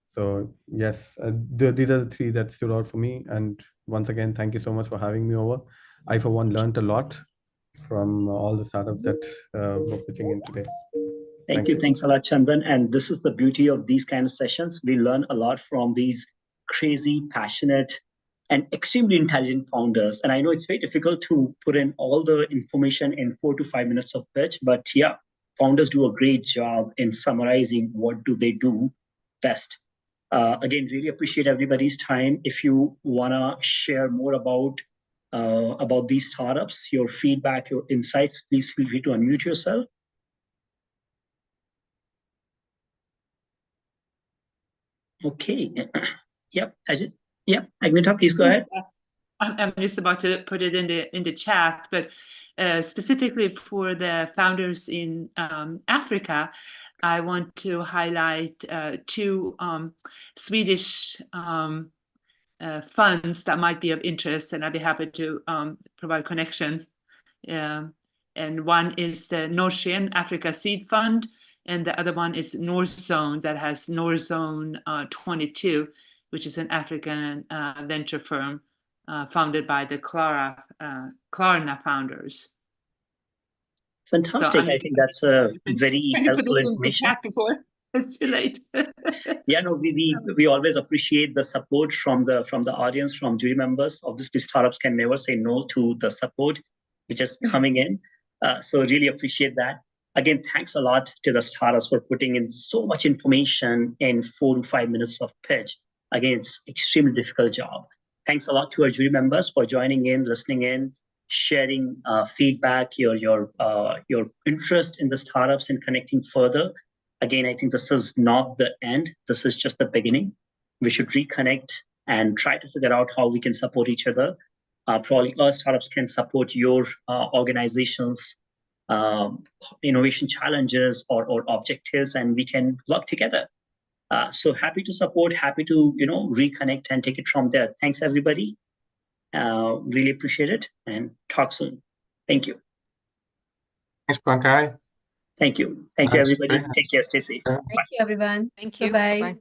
So yes, these are the 3 that stood out for me. And once again, thank you so much for having me over. I, for one, learned a lot from all the startups that were pitching in today. Thank you. Thanks a lot, Chandran. And this is the beauty of these kind of sessions. We learn a lot from these crazy, passionate, and extremely intelligent founders. And I know it's very difficult to put in all the information in 4 to 5 minutes of pitch, but yeah, founders do a great job in summarizing what do they do best. Again, really appreciate everybody's time. If you want to share more about these startups, your feedback, your insights, please feel free to unmute yourself. Okay. Yep. Yep. Agneta, please go ahead. I'm just about to put it in the chat, but specifically for the founders in Africa, I want to highlight 2 Swedish funds that might be of interest, and I'd be happy to provide connections. And one is the Norrsken Africa Seed Fund, and the other one is Northzone, that has Northzone 22, which is an African venture firm founded by the Klarna founders. Fantastic. So, I think that's a very helpful information. Before it's too late. Yeah, no, we always appreciate the support from the audience, from jury members. Obviously, startups can never say no to the support which is coming in. So really appreciate that. Again, thanks a lot to the startups for putting in so much information in 4 to 5 minutes of pitch. Again, it's extremely difficult job. Thanks a lot to our jury members for joining in, listening in, sharing feedback, your interest in the startups and connecting further. Again, I think this is not the end. This is just the beginning. We should reconnect and try to figure out how we can support each other. Probably our startups can support your organization's innovation challenges or objectives, and we can work together. So happy to support, happy to reconnect and take it from there. Thanks, everybody. Really appreciate it, and talk soon. Thank you. Thanks, Pankaj. Thank you. Thank you, everybody. Take care. Stay safe. Thank you, everyone. Thank you. Bye-bye. Bye-bye.